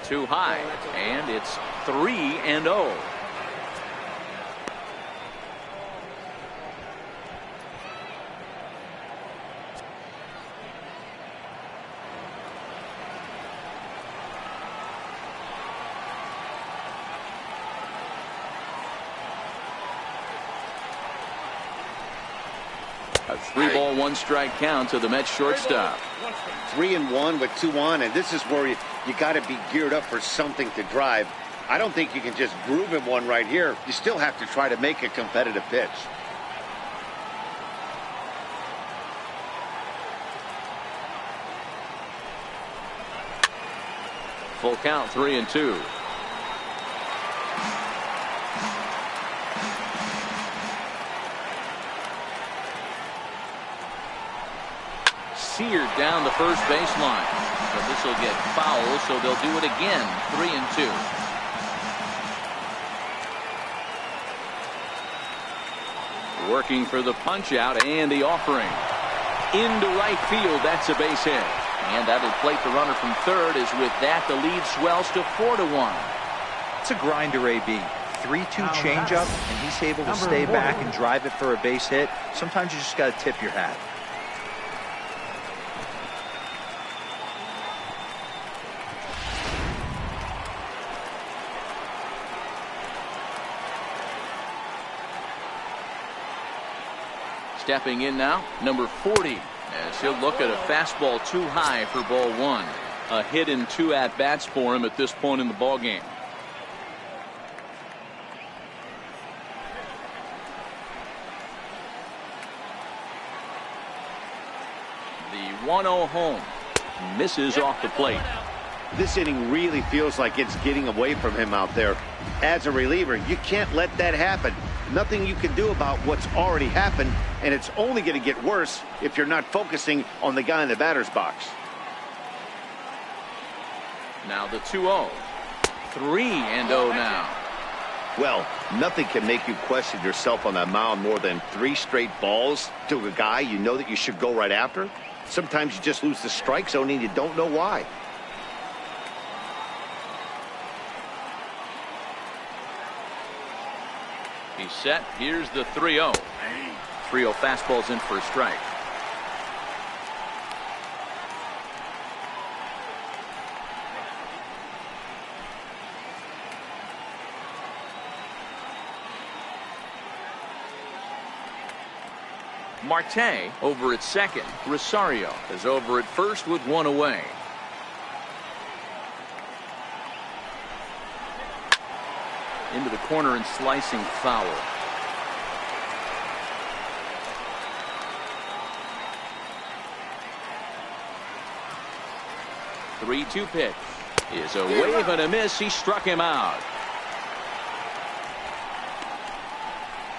Too high, and it's 3-0. A 3-ball, 1-strike count to the Mets shortstop. 3-1 with 2 on, and this is where you got to be geared up for something to drive. I don't think you can just groove him one right here. You still have to try to make a competitive pitch. Full count, 3-2. Seared down the first baseline. But this will get foul, so they'll do it again. 3-2. Working for the punch out and the offering. Into right field. That's a base hit. And that'll plate the runner from third, as with that the lead swells to 4-1. It's a grinder, AB. 3-2 changeup, and he's able to stay back and drive it for a base hit. Sometimes you just got to tip your hat. Stepping in now, number 40, as he'll look at a fastball too high for ball 1. A hit in 2 at-bats for him at this point in the ballgame. The 1-0 home misses off the plate. This inning really feels like it's getting away from him out there. As a reliever, you can't let that happen. Nothing you can do about what's already happened, and it's only going to get worse if you're not focusing on the guy in the batter's box. Now the 2-0. 3-0 now. Well, nothing can make you question yourself on that mound more than 3 straight balls to a guy you know that you should go right after. Sometimes you just lose the strike zone and you don't know why. He's set. Here's the 3-0. 3-0 fastball's in for a strike. Marte over at second. Rosario is over at first with one away. Into the corner and slicing foul. The 3-2 pitch is a wave and a miss. He struck him out.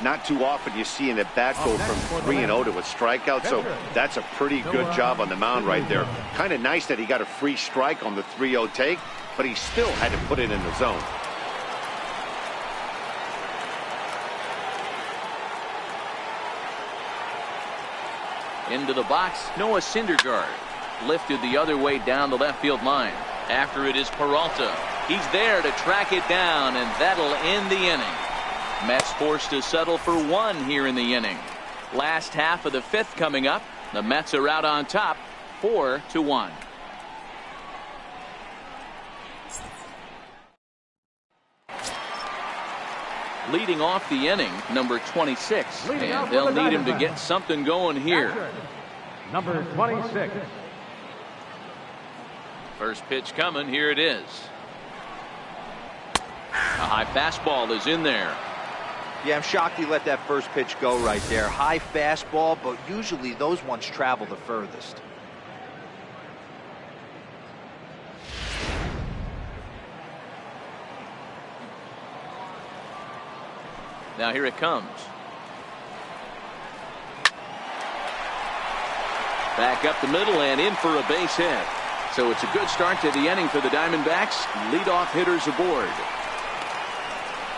Not too often you see an at-bat go from 3-0 to a strikeout, so that's a pretty good job on the mound right there. Kind of nice that he got a free strike on the 3-0 take, but he still had to put it in the zone. Into the box, Noah Syndergaard. Lifted the other way down the left field line. After it is Peralta. He's there to track it down, and that'll end the inning. Mets forced to settle for one here in the inning. Last half of the fifth coming up. The Mets are out on top, 4-1. Leading off the inning, number 26. And they'll need him to get something going here. Number 26. First pitch coming. Here it is. A high fastball is in there. Yeah, I'm shocked he let that first pitch go right there. High fastball, but usually those ones travel the furthest. Now here it comes. Back up the middle and in for a base hit. So it's a good start to the inning for the Diamondbacks. Leadoff hitters aboard.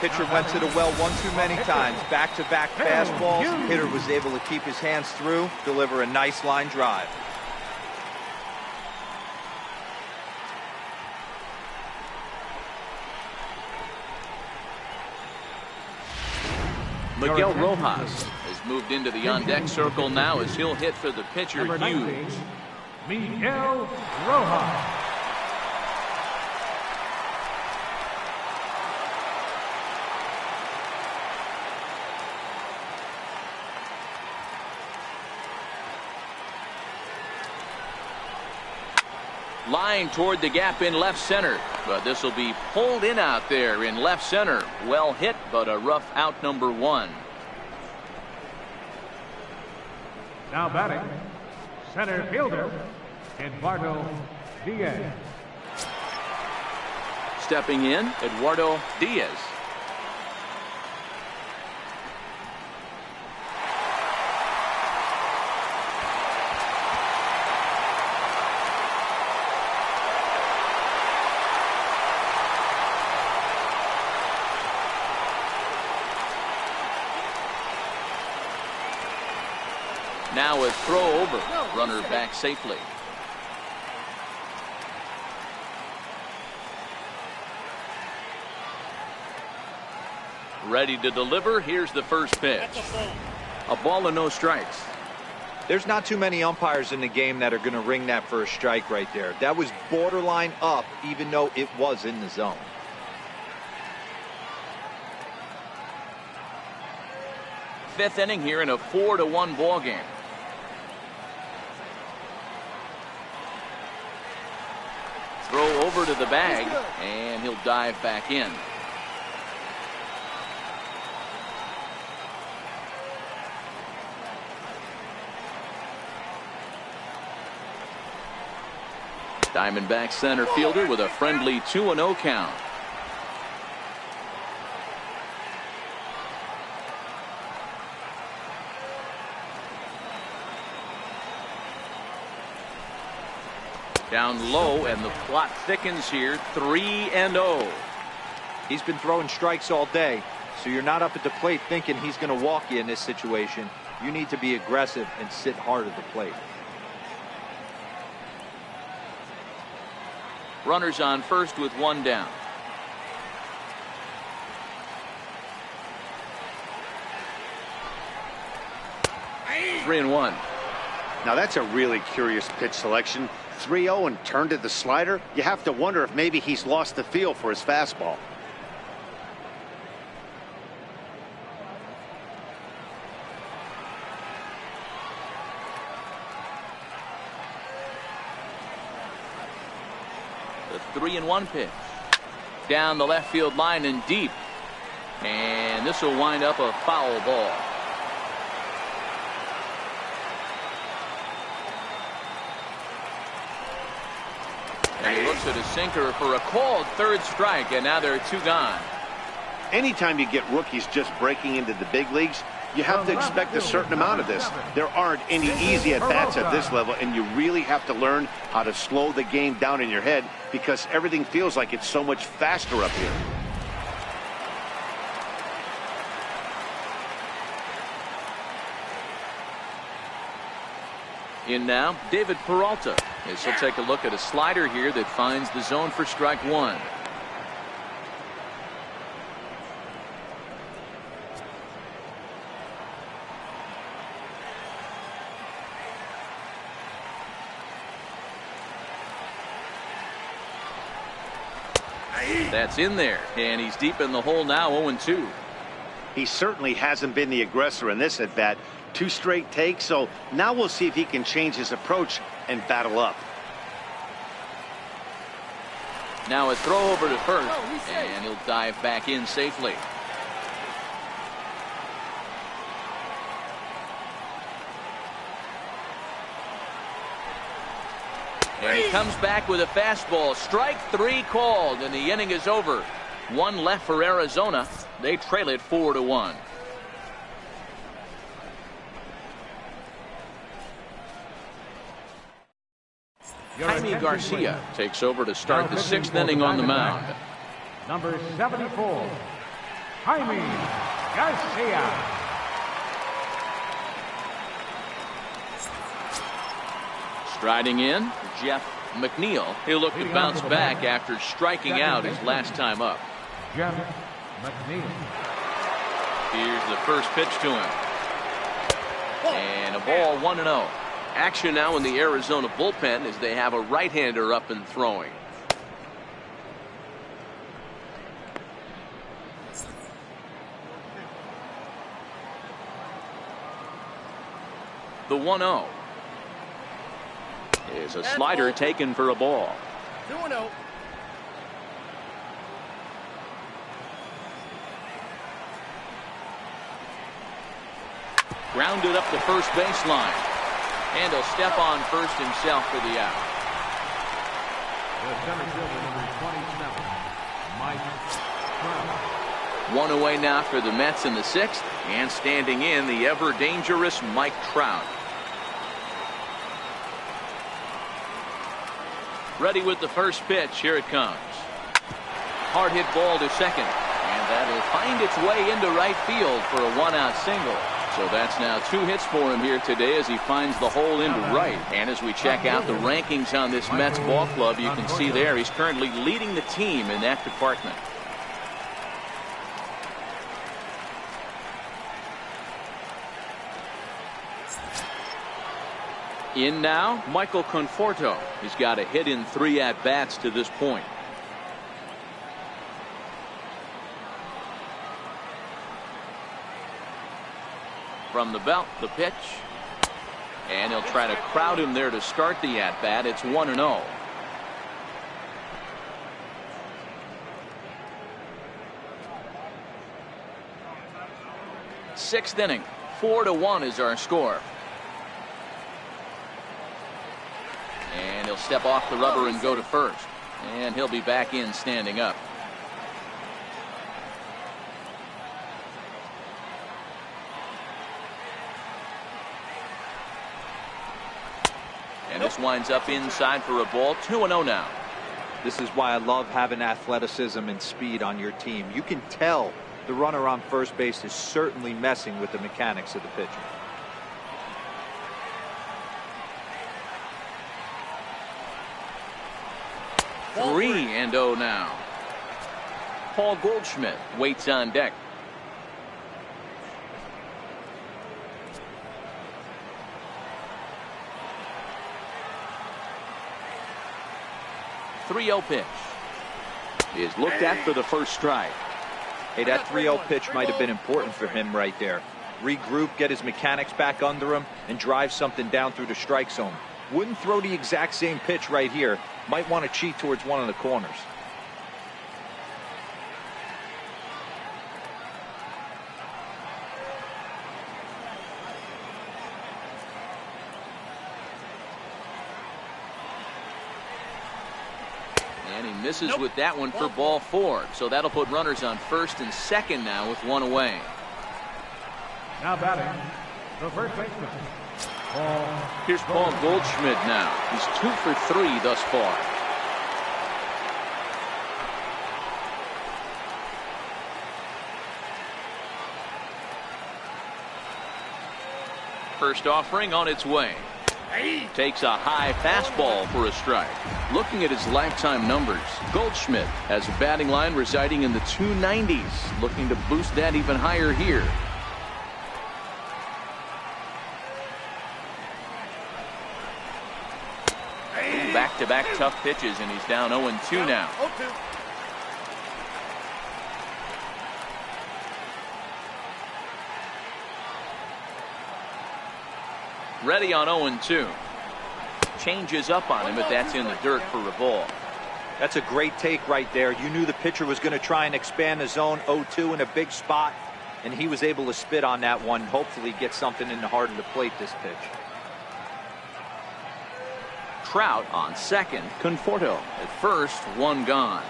Pitcher went to the well one too many times. Back-to-back fastballs. Hitter was able to keep his hands through, deliver a nice line drive. Miguel Rojas has moved into the on-deck circle now as he'll hit for the pitcher, Hughes. Miguel Rojas. Line toward the gap in left center, but this will be pulled in out there in left center. Well hit, but a rough out, number one. Now batting, center fielder, Eduardo Diaz. Stepping in, Eduardo Diaz. Now a throw over. Runner back safely. Ready to deliver. Here's the first pitch. A ball and no strikes. There's not too many umpires in the game that are going to ring that for a strike right there. That was borderline up, even though it was in the zone. Fifth inning here in a 4-1 ball game. Throw over to the bag, and he'll dive back in. Diamondback center fielder with a friendly 2-0 count. Down low, and the plot thickens here. 3-0. He's been throwing strikes all day, so you're not up at the plate thinking he's going to walk you in this situation. You need to be aggressive and sit hard at the plate. Runners on first with one down. Three and one. Now that's a really curious pitch selection. 3-0 and turned to the slider. You have to wonder if maybe he's lost the feel for his fastball. 3-1 pitch. Down the left field line and deep. And this will wind up a foul ball. And he looks at a sinker for a called third strike, and now there are 2 gone. Anytime you get rookies just breaking into the big leagues, you have to expect a certain amount of this. There aren't any easy at-bats at this level, and you really have to learn how to slow the game down in your head because everything feels like it's so much faster up here. In now, David Peralta, as he'll take a look at a slider here that finds the zone for strike 1. That's in there, and he's deep in the hole now, 0-2. He certainly hasn't been the aggressor in this at-bat. 2 straight takes, so now we'll see if he can change his approach and battle up. Now a throw over to first, and he'll dive back in safely. And he comes back with a fastball. Strike 3 called, and the inning is over. 1 left for Arizona. They trail it 4-1. Jaime Garcia takes over to start the 6th inning on the mound. Number 74, Jaime Garcia. Striding in, Jeff McNeil. He'll look to bounce back after striking out his last time up. Jeff McNeil. Here's the first pitch to him. And a ball, 1-0. Action now in the Arizona bullpen as they have a right-hander up and throwing. The 1-0 is a slider taken for a ball. 2-0. Grounded up the first baseline. And he'll step on first himself for the out. The center fielder, number 27, Mike Trout. 1 away now for the Mets in the 6th. And standing in, the ever-dangerous Mike Trout. Ready with the first pitch. Here it comes. Hard hit ball to second. And that'll find its way into right field for a 1-out single. So that's now 2 hits for him here today as he finds the hole into right. And as we check out the rankings on this Mets ball club, you can see there he's currently leading the team in that department. In now, Michael Conforto. He's got a hit in 3 at-bats to this point. From the belt, the pitch. And he'll try to crowd him there to start the at-bat. It's 1-0. Sixth inning. 4-1 is our score. And he'll step off the rubber and go to first. And he'll be back in standing up. And this winds up inside for a ball. 2-0 now. This is why I love having athleticism and speed on your team. You can tell the runner on first base is certainly messing with the mechanics of the pitcher. Three and 0 now. Paul Goldschmidt waits on deck. .30 pitch is looked at for the first strike. Hey, that 3-0 pitch might have been important for him right there. Regroup, get his mechanics back under him, and drive something down through the strike zone. Wouldn't throw the exact same pitch right here. Might want to cheat towards one of the corners. And he misses with that one for ball 4. So that'll put runners on first and second now with one away. Now batting, the first baseman. Here's Paul Goldschmidt now. He's 2 for 3 thus far. First offering on its way. Takes a high fastball for a strike. Looking at his lifetime numbers, Goldschmidt has a batting line residing in the 290s. Looking to boost that even higher here. Back-to-back tough pitches, and he's down 0-2 now. Ready on 0-2. Changes up on him, but that's in the dirt for a ball. That's a great take right there. You knew the pitcher was going to try and expand the zone. 0-2 in a big spot, and he was able to spit on that one. Hopefully get something in the heart of the plate this pitch. Trout on second. Conforto at first. One gone.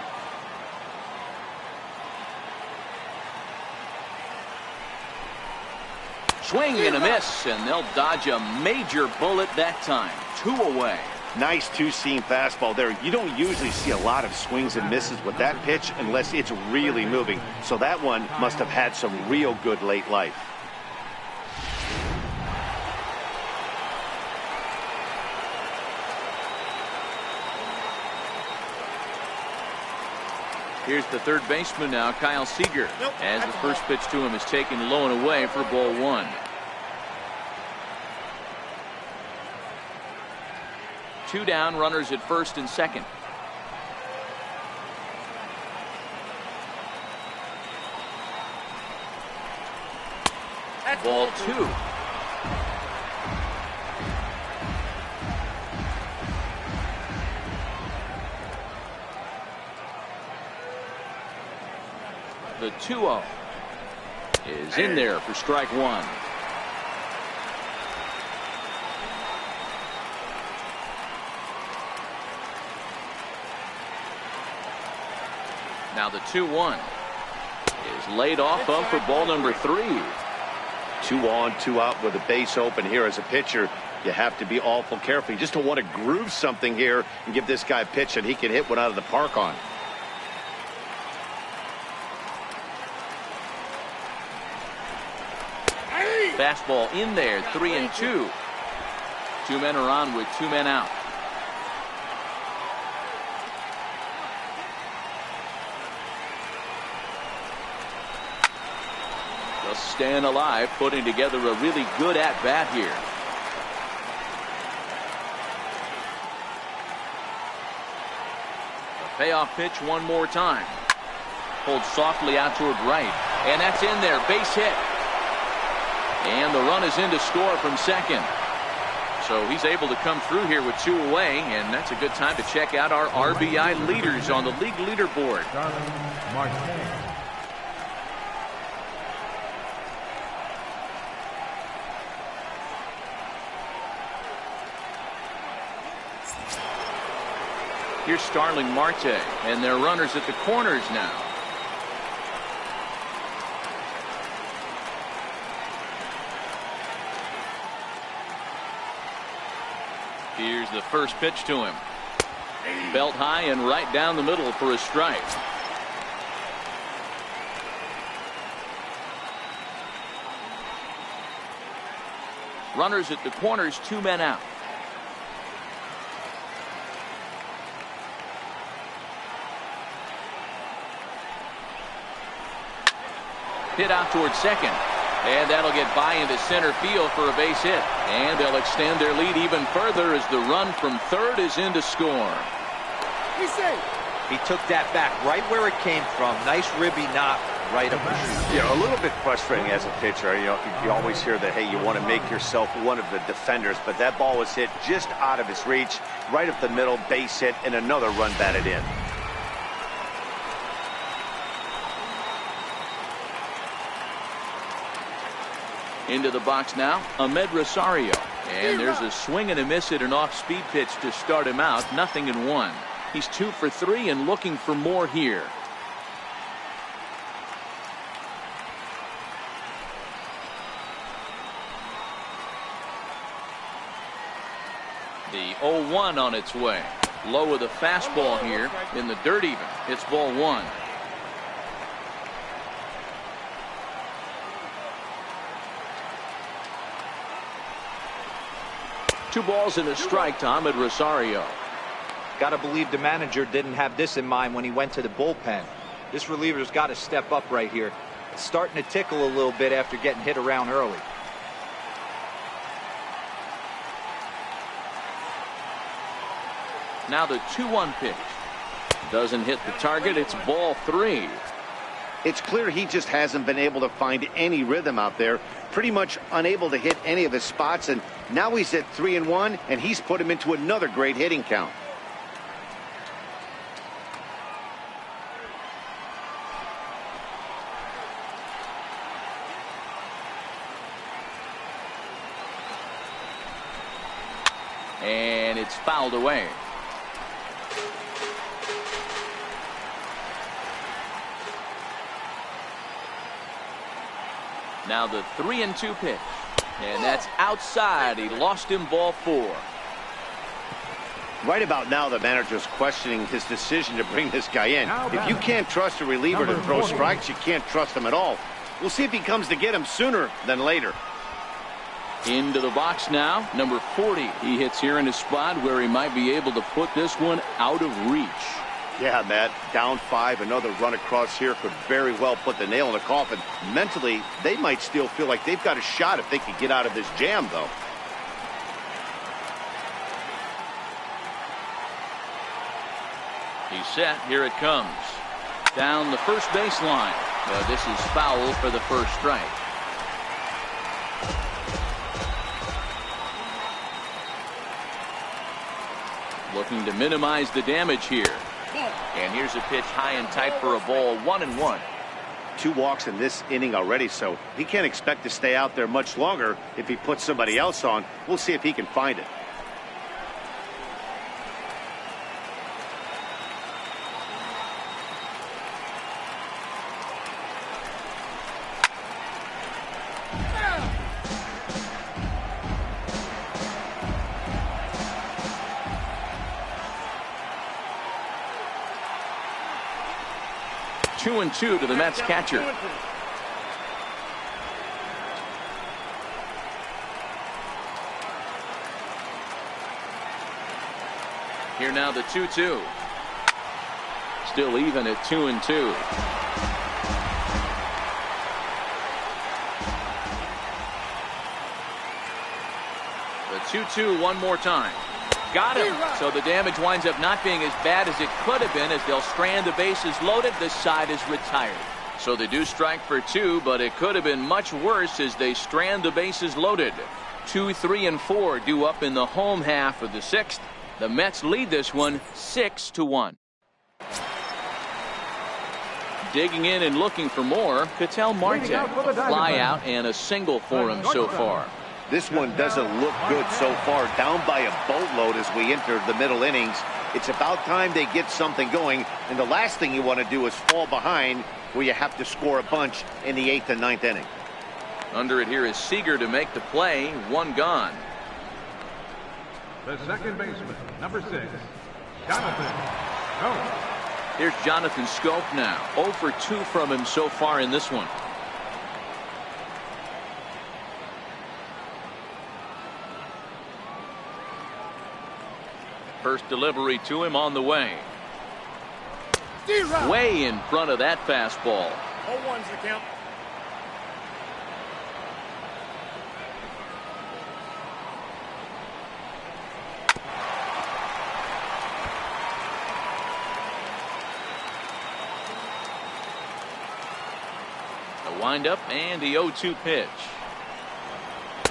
Swing and a miss, and they'll dodge a major bullet that time. 2 away. Nice two-seam fastball there. You don't usually see a lot of swings and misses with that pitch unless it's really moving. So that one must have had some real good late life. Here's the third baseman now, Kyle Seager, as the first pitch to him is taken low and away for ball 1. Two down, runners at first and second. Ball 2. The 2-0 is in there for strike 1. Now the 2-1 is laid off of for ball number 3. 2 on, 2 out with a base open here. As a pitcher, you have to be awful careful. You just don't want to groove something here and give this guy a pitch that he can hit one out of the park on. Fastball in there, 3-2. 2 men are on with 2 men out. Just staying alive, putting together a really good at-bat here. A payoff pitch one more time. Pulled softly out toward right. And that's in there, base hit. And the run is in to score from second. So he's able to come through here with 2 away, and that's a good time to check out our RBI leaders on the league leaderboard. Here's Starling Marte, and they're runners at the corners now. Here's the first pitch to him. Belt high and right down the middle for a strike. Runners at the corners, 2 men out. Hit out towards second. And that'll get by into center field for a base hit. And they'll extend their lead even further as the run from third is in to score. He took that back right where it came from. Nice ribby knock. right up the chute. Yeah, a little bit frustrating as a pitcher. You always hear that, hey, you want to make yourself one of the defenders, but that ball was hit just out of his reach, right up the middle, base hit, and another run batted in. Into the box now, Ahmed Rosario. And there's a swing and a miss at an off-speed pitch to start him out. 0-1. He's 2 for 3 and looking for more here. The 0-1 on its way. Low with a fastball here in the dirt even. It's ball 1. Two balls and a strike to Ahmed Rosario. Got to believe the manager didn't have this in mind when he went to the bullpen. This reliever's got to step up right here. It's starting to tickle a little bit after getting hit around early. Now the 2-1 pitch. Doesn't hit the target. It's ball 3. It's clear he just hasn't been able to find any rhythm out there. Pretty much unable to hit any of his spots, and now he's at 3-1, and he's put him into another great hitting count. And it's fouled away. Now the 3-2 pitch. And that's outside. He lost him, ball 4. Right about now, the manager's questioning his decision to bring this guy in. If you can't trust a reliever to throw strikes, you can't trust him at all. We'll see if he comes to get him sooner than later. Into the box now, number 40. He hits here in a spot where he might be able to put this one out of reach. Yeah, Matt, down 5, another run across here could very well put the nail in the coffin. Mentally, they might still feel like they've got a shot if they could get out of this jam, though. He's set. Here it comes. Down the first baseline. This is foul for the first strike. Looking to minimize the damage here. And here's a pitch high and tight for a ball. 1-1. 2 walks in this inning already, so he can't expect to stay out there much longer if he puts somebody else on. We'll see if he can find it. Two and 2 to the Mets catcher. Here now the 2-2. Still even at 2-2. The 2-2 one more time. Got him. So the damage winds up not being as bad as it could have been, as they'll strand the bases loaded. This side is retired. So they do strike for 2, but it could have been much worse as they strand the bases loaded. 2, 3, and 4 due up in the home half of the 6th. The Mets lead this one 6-1. Digging in and looking for more, Ketel Marte. A fly out and a single for him so far. This one doesn't look good so far, down by a boatload as we enter the middle innings. It's about time they get something going, and the last thing you want to do is fall behind where you have to score a bunch in the 8th and 9th inning. Under it here is Seager to make the play. 1 gone. The second baseman, number 6, Jonathan Schoop. Here's Jonathan Schoop now. 0 for 2 from him so far in this one. First delivery to him on the way. Way in front of that fastball. 0-1's the count. The windup and the 0-2 pitch.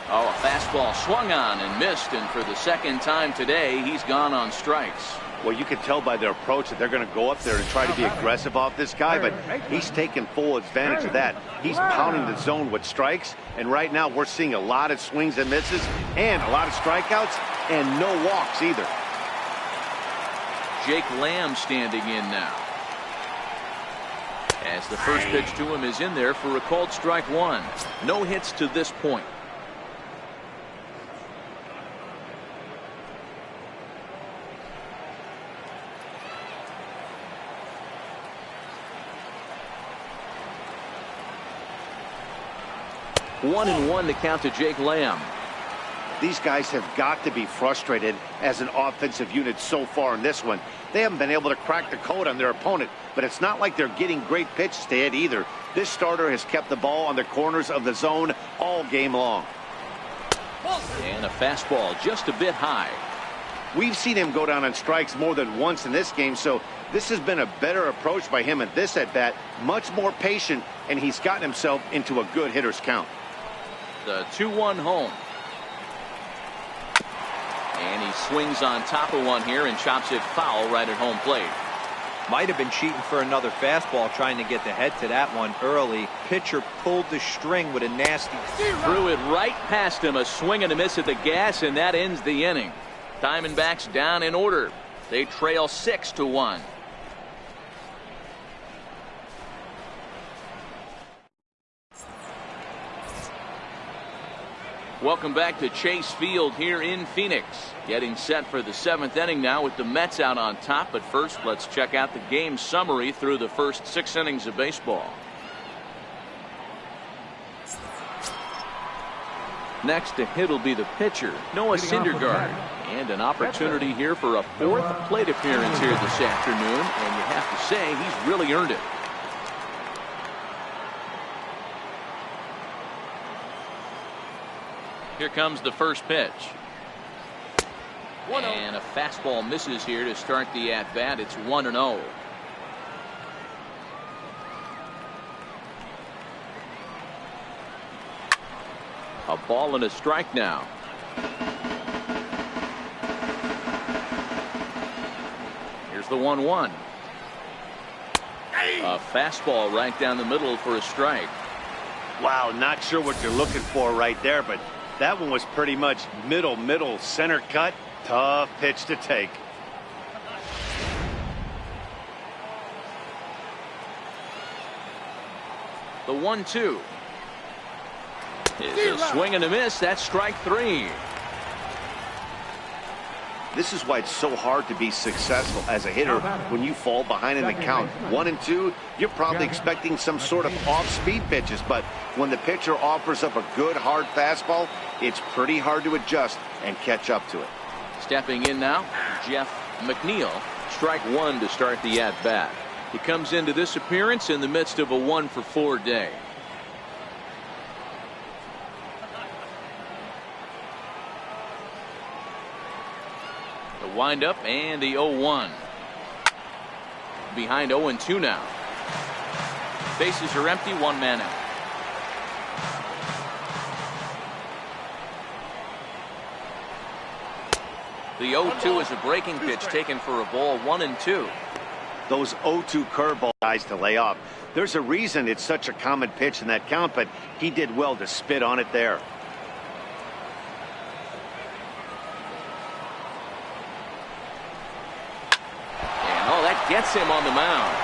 Oh, a fastball swung on and missed, and for the second time today, he's gone on strikes. Well, you can tell by their approach that they're going to go up there and try to be aggressive off this guy, but he's taking full advantage of that. He's pounding the zone with strikes, and right now we're seeing a lot of swings and misses and a lot of strikeouts and no walks either. Jake Lamb standing in now, as the first pitch to him is in there for a called strike one. No hits to this point. One and one to count to Jake Lamb. These guys have got to be frustrated as an offensive unit so far in this one. They haven't been able to crack the code on their opponent, but it's not like they're getting great pitches to hit either. This starter has kept the ball on the corners of the zone all game long. And a fastball just a bit high. We've seen him go down on strikes more than once in this game, so this has been a better approach by him at this at-bat, much more patient, and he's gotten himself into a good hitter's count. The 2-1 home. And he swings on top of one here and chops it foul right at home plate. Might have been cheating for another fastball, trying to get the head to that one early. Pitcher pulled the string with a nasty. Threw it right past him. A swing and a miss at the gas, and that ends the inning. Diamondbacks down in order. They trail 6-1. Welcome back to Chase Field here in Phoenix. Getting set for the 7th inning now with the Mets out on top. But first, let's check out the game summary through the first 6 innings of baseball. Next to hit will be the pitcher, Noah Syndergaard. And an opportunity here for a 4th plate appearance here this afternoon. And you have to say he's really earned it. Here comes the first pitch. And a fastball misses here to start the at-bat. It's 1-0. A ball and a strike now. Here's the 1-1. A fastball right down the middle for a strike. Wow, not sure what you're looking for right there, but that one was pretty much middle center cut. Tough pitch to take. The 1-2 is a swing and a miss. That's strike 3. This is why it's so hard to be successful as a hitter when you fall behind in the count. 1 and 2, you're probably expecting some sort of off-speed pitches, but when the pitcher offers up a good hard fastball, it's pretty hard to adjust and catch up to it. Stepping in now, Jeff McNeil. Strike 1 to start the at-bat. He comes into this appearance in the midst of a 1-for-4 day. The windup and the 0-1. Behind 0-2 now. Bases are empty, 1 man out. The 0-2 is a breaking pitch taken for a ball, 1-2. Those 0-2 curveball guys to lay off. There's a reason it's such a common pitch in that count, but he did well to spit on it there. And oh, that gets him on the mound.